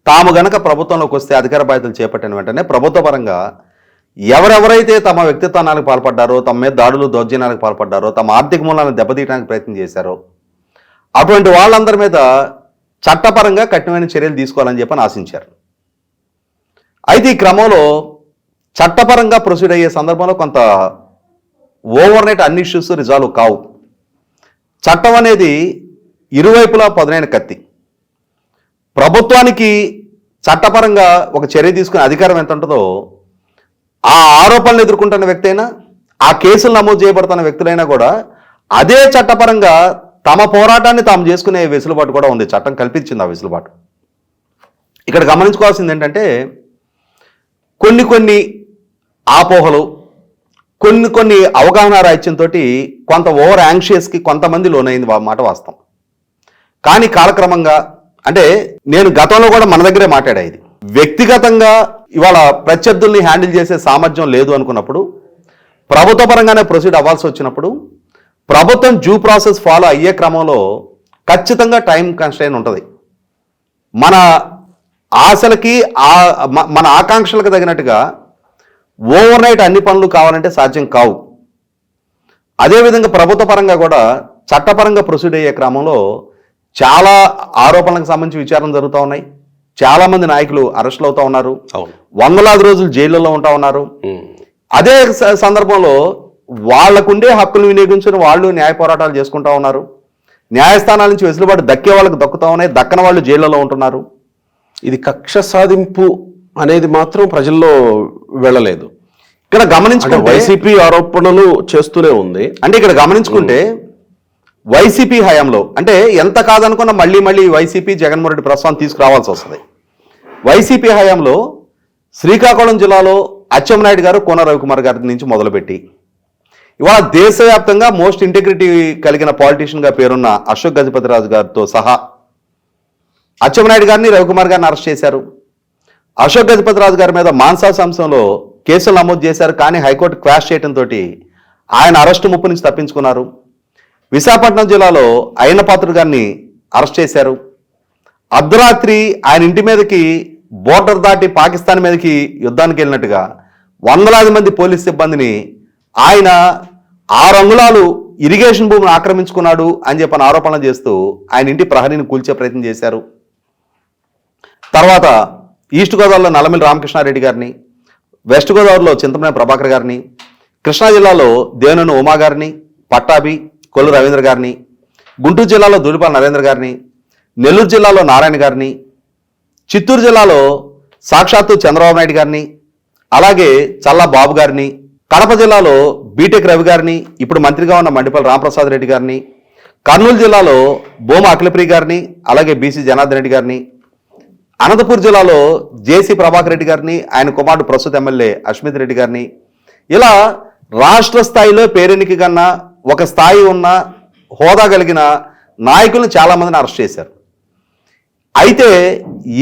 తాము గనక ప్రభుత్వంలోకి వస్తే అధికార బాధ్యతలు చేపట్టిన వెంటనే ప్రభుత్వ పరంగా ఎవరెవరైతే తమ వ్యక్తిత్వానికి పాల్పడ్డారో, తమ మీద దాడులు దౌర్జన్యాలకు పాల్పడ్డారో, తమ ఆర్థిక మూలాలను దెబ్బతీయడానికి ప్రయత్నం చేశారో అటువంటి వాళ్ళందరి మీద చట్టపరంగా కఠినమైన చర్యలు తీసుకోవాలని చెప్పని ఆశించారు. అయితే ఈ క్రమంలో చట్టపరంగా ప్రొసీడ్ అయ్యే సందర్భంలో కొంత ఓవర్ నైట్ అన్ని ఇష్యూస్ రిజాల్వ్ కావు. చట్టం అనేది ఇరువైపులా పదునైన కత్తి. ప్రభుత్వానికి చట్టపరంగా ఒక చర్య తీసుకునే అధికారం ఎంత ఉంటుందో, ఆ ఆరోపణలు ఎదుర్కొంటున్న వ్యక్తి అయినా, ఆ కేసులు నమోదు చేయబడుతున్న వ్యక్తులైనా కూడా అదే చట్టపరంగా తమ పోరాటాన్ని తాము చేసుకునే వెసులుబాటు కూడా ఉంది. చట్టం కల్పించింది ఆ వెసులుబాటు. ఇక్కడ గమనించుకోవాల్సింది ఏంటంటే కొన్ని ఆపోహలు, కొన్ని అవగాహన రాహిత్యంతో కొంత ఓవర్ యాంగ్షియస్కి కొంతమంది లోనైంది మాట వాస్తవం. కానీ కాలక్రమంగా, అంటే నేను గతంలో కూడా మన దగ్గరే మాట్లాడేది, వ్యక్తిగతంగా ఇవాళ ప్రత్యర్థుల్ని హ్యాండిల్ చేసే సామర్థ్యం లేదు అనుకున్నప్పుడు, ప్రభుత్వ పరంగానే ప్రొసీడ్ అవ్వాల్సి వచ్చినప్పుడు, ప్రభుత్వం డ్యూ ప్రాసెస్ ఫాలో అయ్యే క్రమంలో ఖచ్చితంగా టైం కన్స్ట్రెయిన్ ఉంటుంది. మన ఆశలకి మన ఆకాంక్షలకు తగినట్టుగా ఓవర్ నైట్ అన్ని పనులు కావాలంటే సాధ్యం కావు. అదేవిధంగా ప్రభుత్వ పరంగా కూడా చట్టపరంగా ప్రొసీడ్ అయ్యే క్రమంలో చాలా ఆరోపణలకు సంబంధించి విచారణ జరుగుతూ ఉన్నాయి. చాలా మంది నాయకులు అరెస్టులు అవుతా ఉన్నారు, వందలాది రోజులు జైళ్ళలో ఉంటా ఉన్నారు. అదే సందర్భంలో వాళ్లకుండే హక్కులు వినియోగించుకుని వాళ్ళు న్యాయ పోరాటాలు చేసుకుంటా ఉన్నారు. న్యాయస్థానాల నుంచి వెసులుబాటు దక్కే వాళ్ళకి దక్కుతా ఉన్నాయి, దక్కన వాళ్ళు జైళ్ళలో ఉంటున్నారు. ఇది కక్ష సాధింపు అనేది మాత్రం ప్రజల్లో వెళ్ళలేదు. ఇక్కడ గమనించుకుంటే వైసీపీ ఆరోపణలు చేస్తూనే ఉంది. అంటే ఇక్కడ గమనించుకుంటే వైసీపీ హయాంలో, అంటే ఎంత కాదనుకున్నా మళ్ళీ వైసీపీ జగన్మోహన్ రెడ్డి ప్రస్తుతం తీసుకురావాల్సి వస్తుంది. వైసీపీ హయాంలో శ్రీకాకుళం జిల్లాలో అచ్చెన్నాయుడు గారు, కోన రవికుమార్ గారి నుంచి మొదలుపెట్టి ఇవాళ దేశవ్యాప్తంగా మోస్ట్ ఇంటిగ్రిటీ కలిగిన పాలిటీషియన్గా పేరున్న అశోక్ గజపతిరాజు గారితో సహా అచ్చెన్నాయుడు గారిని, రవికుమార్ గారిని అరెస్ట్ చేశారు. అశోక్ గజపతిరాజు గారి మీద మాన్సాస్ అంశంలో కేసులు నమోదు చేశారు. కానీ హైకోర్టు క్వాష్ చేయడంతో ఆయన అరెస్టు ముప్పు నుంచి తప్పించుకున్నారు. విశాఖపట్నం జిల్లాలో అయ్యన్నపాత్రుడు గారిని అరెస్ట్ చేశారు. అర్ధరాత్రి ఆయన ఇంటి మీదకి బోర్డర్ దాటి పాకిస్తాన్ మీదకి యుద్ధానికి వెళ్ళినట్టుగా వందలాది మంది పోలీస్ సిబ్బందిని ఆయన 6 అంగుళాలు ఇరిగేషన్ భూమిని ఆక్రమించుకున్నాడు అని చెప్పని ఆరోపణలు చేస్తూ ఆయన ఇంటి ప్రహరీని కూల్చే ప్రయత్నం చేశారు. తర్వాత ఈస్ట్ గోదావరిలో నల్లమిల్లి రామకృష్ణారెడ్డి గారిని, వెస్ట్ గోదావరిలో చింతమనేని ప్రభాకర్ గారిని, కృష్ణా జిల్లాలో దేవనూనె ఉమా గారిని, పట్టాభి, కొల్లు రవీంద్ర గారిని, గుంటూరు జిల్లాలో దూలిపాల నరేంద్ర గారిని, నెల్లూరు జిల్లాలో నారాయణ గారిని, చిత్తూరు జిల్లాలో సాక్షాత్తు చంద్రబాబు నాయుడు గారిని, అలాగే చల్లా బాబు గారిని, కడప జిల్లాలో బీటెక్ రవి గారిని, ఇప్పుడు మంత్రిగా ఉన్న మండిపల్లి రామప్రసాద్ రెడ్డి గారిని, కర్నూలు జిల్లాలో బోమ అఖిలప్రియ గారిని, అలాగే బీసీ జనార్దన్ రెడ్డి గారిని, అనంతపూర్ జిల్లాలో జేసీ ప్రభాకర్ రెడ్డి గారిని, ఆయన కుమారుడు ప్రస్తుత ఎమ్మెల్యే అశ్మిత్ రెడ్డి గారిని, ఇలా రాష్ట్ర స్థాయిలో పేరెనికి కన్నా ఒక స్థాయి ఉన్న హోదా కలిగిన నాయకులను చాలామందిని అరెస్ట్ చేశారు. అయితే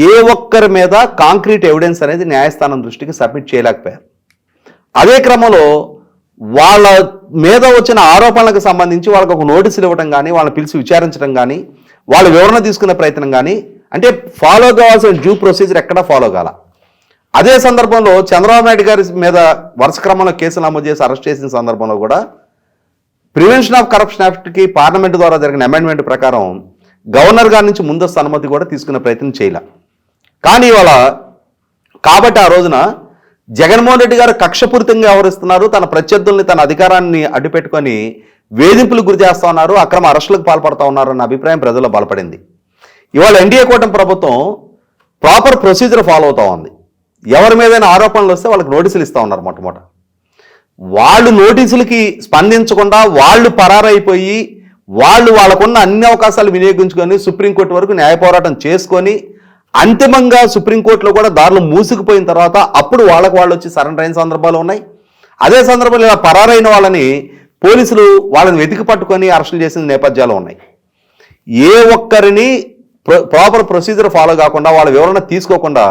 ఏ ఒక్కరి మీద కాంక్రీట్ ఎవిడెన్స్ అనేది న్యాయస్థానం దృష్టికి సబ్మిట్ చేయలేకపోయారు. అదే క్రమంలో వాళ్ళ మీద వచ్చిన ఆరోపణలకు సంబంధించి వాళ్ళకు ఒక నోటీసులు ఇవ్వడం కానీ, వాళ్ళని పిలిచి విచారించడం కానీ, వాళ్ళ వివరణ తీసుకునే ప్రయత్నం కానీ, అంటే ఫాలో కావాల్సిన డ్యూ ప్రొసీజర్ ఎక్కడా ఫాలో కాల. అదే సందర్భంలో చంద్రబాబు నాయుడు గారి మీద వరుస క్రమంలో కేసులు నమోదు చేసి అరెస్ట్ చేసిన సందర్భంలో కూడా ప్రివెన్షన్ ఆఫ్ కరప్షన్ యాక్ట్కి పార్లమెంటు ద్వారా జరిగిన అమెండ్మెంట్ ప్రకారం గవర్నర్ గారి నుంచి ముందస్తు అనుమతి కూడా తీసుకునే ప్రయత్నం చేయాల. కానీ ఇవాళ కాబట్టి ఆ రోజున జగన్మోహన్ రెడ్డి గారు కక్షపూరితంగా వ్యవహరిస్తున్నారు, తన ప్రత్యర్థుల్ని తన అధికారాన్ని అడ్డుపెట్టుకొని వేధింపులకు గురి చేస్తా ఉన్నారు, అక్రమ అరెస్టులకు పాల్పడతా ఉన్నారు అన్న అభిప్రాయం ప్రజల్లో బలపడింది. ఇవాళ ఎన్డీఏ కూటమి ప్రభుత్వం ప్రాపర్ ప్రొసీజర్ ఫాలో అవుతా ఉంది. ఎవరి మీదైనా ఆరోపణలు వస్తే వాళ్ళకి నోటీసులు ఇస్తూ ఉన్నారు. మొట్టమొదట వాళ్ళు నోటీసులకి స్పందించకుండా వాళ్ళు పరారైపోయి వాళ్ళకున్న అన్ని అవకాశాలు వినియోగించుకొని సుప్రీంకోర్టు వరకు న్యాయ పోరాటం చేసుకొని అంతిమంగా సుప్రీంకోర్టులో కూడా దారులు మూసుకుపోయిన తర్వాత అప్పుడు వాళ్ళు వచ్చి సరెండర్ అయిన సందర్భాలు ఉన్నాయి. అదే సందర్భంలో ఇలా పరారైన వాళ్ళని పోలీసులు వాళ్ళని వెతికి పట్టుకొని అరెస్టులు చేసిన నేపథ్యాలు ఉన్నాయి. ఏ ఒక్కరిని ప్రాపర్ ప్రొసీజర్ ఫాలో కాకుండా వాళ్ళ వివరణ తీసుకోకుండా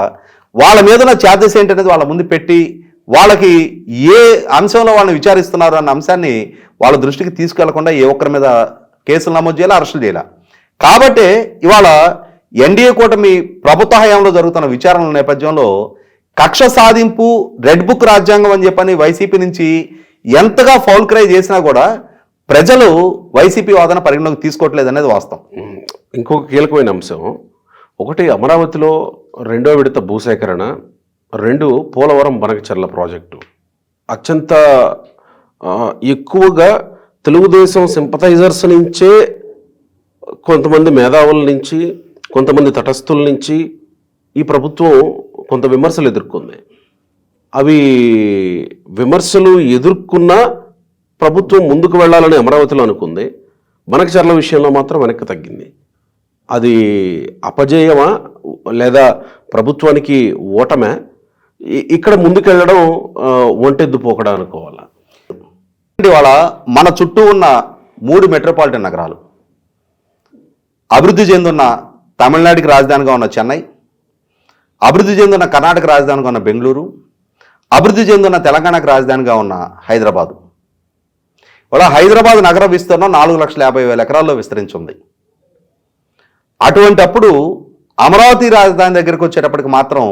వాళ్ళ మీద ఉన్న ఛార్జెస్ ఏంటనేది వాళ్ళ ముందు పెట్టి వాళ్ళకి ఏ అంశంలో వాళ్ళని విచారిస్తున్నారు అన్న అంశాన్ని వాళ్ళ దృష్టికి తీసుకెళ్లకుండా ఏ ఒక్కరి మీద కేసులు నమోదు చేయాలి, అరెస్టులు చేయాలి. కాబట్టి ఇవాళ ఎన్డీఏ కూటమి ప్రభుత్వ హయాంలో జరుగుతున్న విచారణల నేపథ్యంలో కక్ష సాధింపు రెడ్ బుక్ రాజ్యాంగం అని చెప్పని వైసీపీ నుంచి ఎంతగా ఫౌల్ క్రై చేసినా కూడా ప్రజలు వైసీపీ వాదన పరిగణలోకి తీసుకోవట్లేదు అనేది వాస్తవం. ఇంకొక కీలకమైన అంశం, ఒకటి అమరావతిలో 2వ విడత భూసేకరణ, 2 పోలవరం బనకచర్ల ప్రాజెక్టు. అత్యంత ఎక్కువగా తెలుగుదేశం సింపథైజర్స్ నుంచే, కొంతమంది మేధావుల నుంచి, కొంతమంది తటస్థుల నుంచి ఈ ప్రభుత్వం కొంత విమర్శలు ఎదుర్కొంది. అవి విమర్శలు ఎదుర్కొన్న ప్రభుత్వం ముందుకు వెళ్ళాలని అమరావతిలో అనుకుంది. బనకచర్ల విషయంలో మాత్రం వెనక్కి తగ్గింది. అది అపజయమా లేదా ప్రభుత్వానికి ఓటమే? ఇక్కడ ముందుకెళ్ళడం ఒంటెద్దు పోకడా అనుకోవాలా? ఇవాళ మన చుట్టూ ఉన్న 3 మెట్రోపాలిటన్ నగరాలు, అభివృద్ధి చెందున్న తమిళనాడుకి రాజధానిగా ఉన్న చెన్నై, అభివృద్ధి చెందున్న కర్ణాటక రాజధానిగా ఉన్న బెంగళూరు, అభివృద్ధి చెందున్న తెలంగాణకు రాజధానిగా ఉన్న హైదరాబాదు. ఇవాళ హైదరాబాద్ నగర విస్తీర్ణం 4,50,000 ఎకరాల్లో విస్తరించింది. అటువంటప్పుడు అమరావతి రాజధాని దగ్గరకు వచ్చేటప్పటికి మాత్రం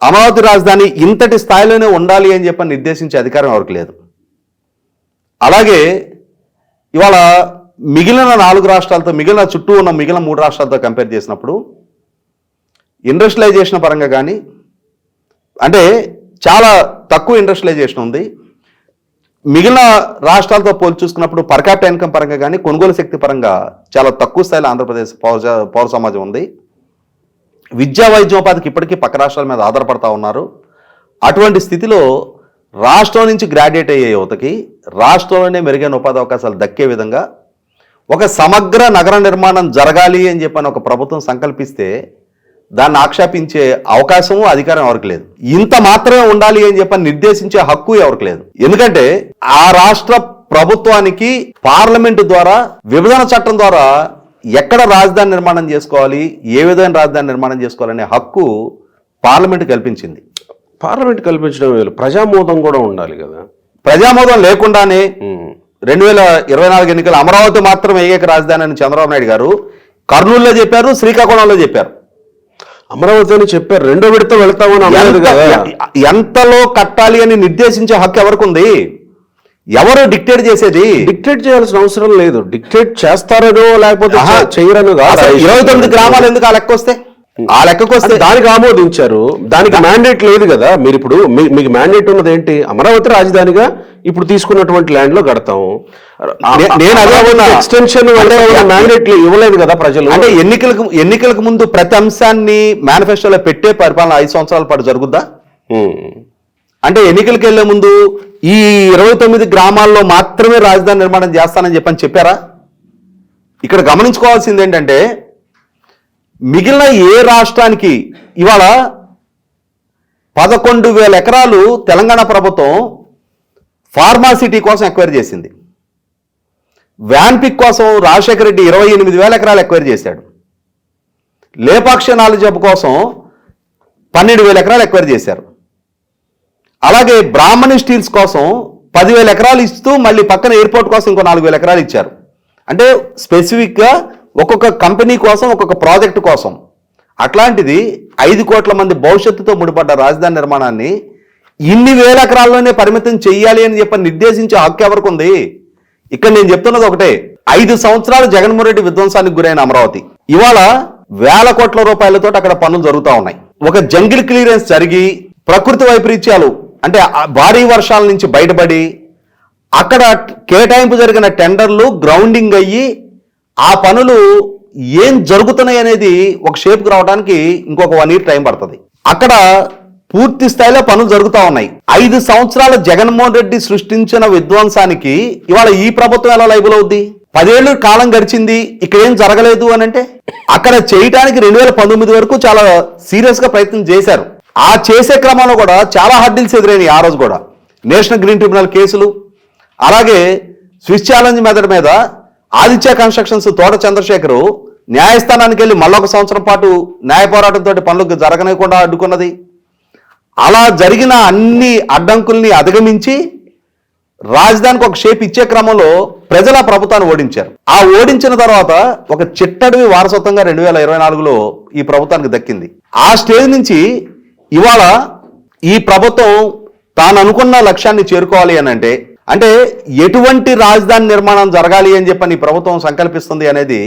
అమరావతి రాజధాని ఇంతటి స్థాయిలోనే ఉండాలి అని చెప్పని నిర్దేశించే అధికారం ఎవరికి లేదు. అలాగే ఇవాళ మిగిలిన 4 రాష్ట్రాలతో, మిగిలిన చుట్టూ ఉన్న మిగిలిన 3 రాష్ట్రాలతో కంపేర్ చేసినప్పుడు ఇండస్ట్రియలైజేషన్ పరంగా కానీ, అంటే చాలా తక్కువ ఇండస్ట్రియలైజేషన్ ఉంది. మిగిలిన రాష్ట్రాలతో పోల్చి చూసుకున్నప్పుడు పర్ క్యాపిటల్ ఇన్కమ్ పరంగా కానీ, కొనుగోలు శక్తి పరంగా చాలా తక్కువ స్థాయిలో ఆంధ్రప్రదేశ్ పౌర సమాజం ఉంది. విద్యా వైద్యోపాధికి ఇప్పటికీ పక్క రాష్ట్రాల మీద ఆధారపడతా ఉన్నారు. అటువంటి స్థితిలో రాష్ట్రం నుంచి గ్రాడ్యుయేట్ అయ్యే యువతకి రాష్ట్రంలోనే మెరుగైన ఉపాధి అవకాశాలు దక్కే విధంగా ఒక సమగ్ర నగర నిర్మాణం జరగాలి అని చెప్పని ఒక ప్రభుత్వం సంకల్పిస్తే దాన్ని ఆక్షేపించే అవకాశము, అధికారం ఎవరికి లేదు. ఇంత మాత్రమే ఉండాలి అని చెప్పని నిర్దేశించే హక్కు ఎవరికి లేదు. ఎందుకంటే ఆ రాష్ట్ర ప్రభుత్వానికి పార్లమెంటు ద్వారా, విభజన చట్టం ద్వారా ఎక్కడ రాజధాని నిర్మాణం చేసుకోవాలి, ఏ విధమైన రాజధాని నిర్మాణం చేసుకోవాలనే హక్కు పార్లమెంటు కల్పించింది. పార్లమెంట్ కల్పించడం వేలు, ప్రజామోదం కూడా ఉండాలి కదా. ప్రజామోదం లేకుండానే 2024 ఎన్నికలు అమరావతి మాత్రం ఏకైక రాజధాని అని చంద్రబాబు నాయుడు గారు కర్నూలులో చెప్పారు, శ్రీకాకుళంలో చెప్పారు. అమరావతి అని చెప్పారు, 2వ విడత వెళ్తామని అన్నారు కదా. ఎంతలో కట్టాలి అని నిర్దేశించే హక్కు ఎవరికి ఉంది? ఎవరు డిక్టేట్ చేసేది? డిక్టేట్ చేయాల్సిన అవసరం లేదు. డిక్టేట్ చేస్తారనో లేకపోతే చేయరనో కాదు. 29 గ్రామాలు ఎందుకు ఆ లెక్క వస్తే? ఆ లెక్కకు వస్తే దానికి ఆమోదించారు. దానికి మ్యాండేట్ లేదు కదా. మీరు ఇప్పుడు మీకు మ్యాండేట్ ఉన్నది ఏంటి? అమరావతి రాజధానిగా ఇప్పుడు తీసుకున్నటువంటి ల్యాండ్ లో కడతాము. నేను అదే ఎక్స్టెన్షన్ మ్యాండేట్ ఇవ్వలేదు కదా ప్రజలు. అంటే ఎన్నికలకు ముందు ప్రతి అంశాన్ని మేనిఫెస్టోలో పెట్టే పరిపాలన 5 సంవత్సరాల పాటు జరుగుద్దా? అంటే ఎన్నికలకు వెళ్లే ముందు ఈ 29 గ్రామాల్లో మాత్రమే రాజధాని నిర్మాణం చేస్తానని చెప్పారా? ఇక్కడ గమనించుకోవాల్సింది ఏంటంటే మిగిలిన ఏ రాష్ట్రానికి ఇవాళ 11,000 ఎకరాలు తెలంగాణ ప్రభుత్వం ఫార్మాసిటీ కోసం ఎక్వైర్ చేసింది. వ్యాన్పిక్ కోసం రాజశేఖర రెడ్డి 28,000 ఎకరాలు ఎక్వైర్ చేశాడు. లేపాక్షి నాలుగు జబ్బు కోసం 12,000 ఎకరాలు ఎక్వైర్ చేశారు. అలాగే బ్రాహ్మణి స్టీల్స్ కోసం 10,000 ఎకరాలు ఇస్తూ మళ్ళీ పక్కన ఎయిర్పోర్ట్ కోసం ఇంకో 4,000 ఎకరాలు ఇచ్చారు. అంటే స్పెసిఫిక్గా ఒక్కొక్క కంపెనీ కోసం, ఒక్కొక్క ప్రాజెక్టు కోసం అట్లాంటిది 5 కోట్ల మంది భవిష్యత్తుతో ముడిపడ్డ రాజధాని నిర్మాణాన్ని ఇన్ని వేల ఎకరాల్లోనే పరిమితం చెయ్యాలి అని చెప్పి నిర్దేశించే హక్కు ఎవరికి ఉంది? ఇక్కడ నేను చెప్తున్నది ఒకటే, 5 సంవత్సరాలు జగన్మోహన్ రెడ్డి విధ్వంసానికి గురైన అమరావతి ఇవాళ వేల కోట్ల రూపాయలతో అక్కడ పనులు జరుగుతూ ఉన్నాయి. ఒక జంగిల్ క్లియరెన్స్ జరిగి ప్రకృతి వైపరీత్యాలు అంటే భారీ వర్షాల నుంచి బయటపడి అక్కడ కేటాయింపు జరిగిన టెండర్లు గ్రౌండింగ్ అయ్యి ఆ పనులు ఏం జరుగుతున్నాయి అనేది ఒక షేప్కి రావడానికి ఇంకొక 1 year టైం పడుతుంది. అక్కడ పూర్తి స్థాయిలో పనులు జరుగుతూ ఉన్నాయి. 5 సంవత్సరాల జగన్మోహన్ రెడ్డి సృష్టించిన విధ్వంసానికి ఇవాళ ఈ ప్రభుత్వం ఎలా లైబుల్ అవుద్ది? 10 ఏళ్ళు కాలం గడిచింది, ఇక్కడ ఏం జరగలేదు అని అంటే అక్కడ చేయడానికి 2019 వరకు చాలా సీరియస్ గా ప్రయత్నం చేశారు. ఆ చేసే క్రమంలో కూడా చాలా హర్డిల్స్ ఎదురైనాయి. ఆ రోజు కూడా నేషనల్ గ్రీన్ ట్రిబ్యునల్ కేసులు, అలాగే స్విస్ ఛాలెంజ్ మెథడ్ మీద ఆదిత్య కన్స్ట్రక్షన్స్ తోట చంద్రశేఖర్ న్యాయస్థానానికి వెళ్ళి మళ్ళొక సంవత్సరం పాటు న్యాయ పోరాటంతో పనులు జరగనివ్వకుండా అడ్డుకున్నది. అలా జరిగిన అన్ని అడ్డంకుల్ని అధిగమించి రాజధానికి ఒక షేప్ ఇచ్చే క్రమంలో ప్రజల ప్రభుత్వాన్ని ఓడించారు. ఆ ఓడించిన తర్వాత ఒక చిట్టడివి వారసత్వంగా 2024లో ఈ ప్రభుత్వానికి దక్కింది. ఆ స్టేజ్ నుంచి ఇవాళ ఈ ప్రభుత్వం తాను అనుకున్న లక్ష్యాన్ని చేరుకోవాలి అని అంటే ఎటువంటి రాజధాని నిర్మాణం జరగాలి అని చెప్పని ఈ ప్రభుత్వం సంకల్పిస్తుంది అనేది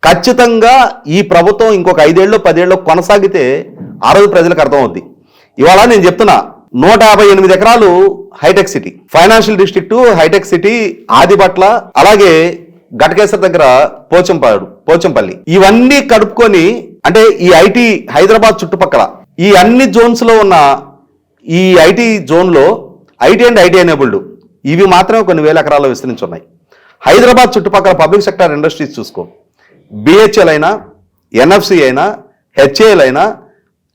ఖచ్చితంగా ఈ ప్రభుత్వం ఇంకొక 5 ఏళ్ళు 10 ఏళ్ళు కొనసాగితే ఆ రోజు ప్రజలకు అర్థమవుద్ది. ఇవాళ నేను చెప్తున్నా 158 ఎకరాలు హైటెక్ సిటీ, ఫైనాన్షియల్ డిస్ట్రిక్ట్ హైటెక్ సిటీ, ఆదిబట్ల, అలాగే ఘటకేశ్వర దగ్గర పోచంపల్లి ఇవన్నీ కడుపుకొని అంటే ఈ ఐటీ హైదరాబాద్ చుట్టుపక్కల ఈ అన్ని జోన్స్ లో ఉన్న ఈ ఐటీ జోన్ లో ఐటీ అండ్ ఐటీ ఎనేబుల్డ్ ఇవి మాత్రమే కొన్ని వేల ఎకరాల్లో విస్తరించున్నాయి. హైదరాబాద్ చుట్టుపక్కల పబ్లిక్ సెక్టర్ ఇండస్ట్రీస్ చూసుకో, బిహెచ్ఎల్ అయినా, ఎన్ఎఫ్సి అయినా, హెచ్ఏఎల్ అయినా,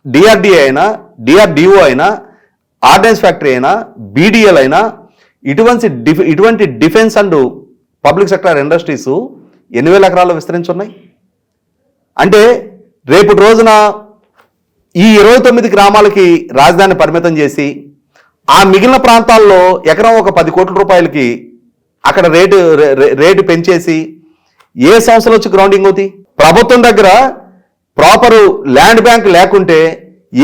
డిఆర్డిఏ అయినా, డిఆర్డిఓ అయినా, ఆర్డినెన్స్ ఫ్యాక్టరీ అయినా, బీడీఎల్ అయినా, ఇటువంటి defence and public sector industries 8,000 ఎకరాల్లో విస్తరించున్నాయి. అంటే రేపటి రోజున ఈ 29 గ్రామాలకి రాజధాని పరిమితం చేసి ఆ మిగిలిన ప్రాంతాల్లో ఎకరం ఒక 10 కోట్ల రూపాయలకి అక్కడ రేటు పెంచేసి ఏ సంస్థలు వచ్చి గ్రౌండింగ్ అవుతాయి? ప్రభుత్వం దగ్గర ప్రాపరు ల్యాండ్ బ్యాంక్ లేకుంటే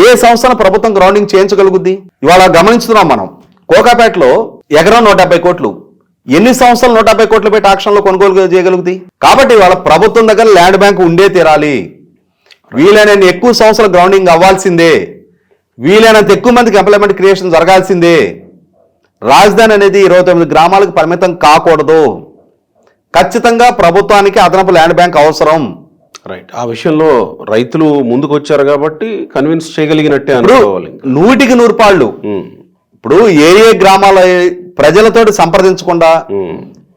ఏ సంస్థను ప్రభుత్వం గ్రౌండింగ్ చేయించగలుగుద్ది? ఇవాళ గమనించుతున్నాం మనం, కోకాపేటలో ఎకరం 170 కోట్లు, ఎన్ని సంస్థలు 170 కోట్లు పెట్టి ఆక్షన్లో కొనుగోలు చేయగలుగుతాయి? కాబట్టి ఇవాళ ప్రభుత్వం దగ్గర ల్యాండ్ బ్యాంక్ ఉండే తీరాలి. వీలైనంత ఎక్కువ సంస్థలు గ్రౌండింగ్ అవ్వాల్సిందే, వీలైనంత ఎక్కువ మందికి ఎంప్లాయ్మెంట్ క్రియేషన్ జరగాల్సిందే. రాజధాని అనేది 29 గ్రామాలకు పరిమితం కాకూడదు. ఖచ్చితంగా ప్రభుత్వానికి అదనపు ల్యాండ్ బ్యాంక్ అవసరం. రైట్, ఆ విషయంలో రైతులు ముందుకు వచ్చారు కాబట్టి కన్విన్స్ చేయగలిగినట్టే అనుకోవాలి. 100% పాళ్ళు ఇప్పుడు ఏ గ్రామాల ప్రజలతో సంప్రదించకుండా,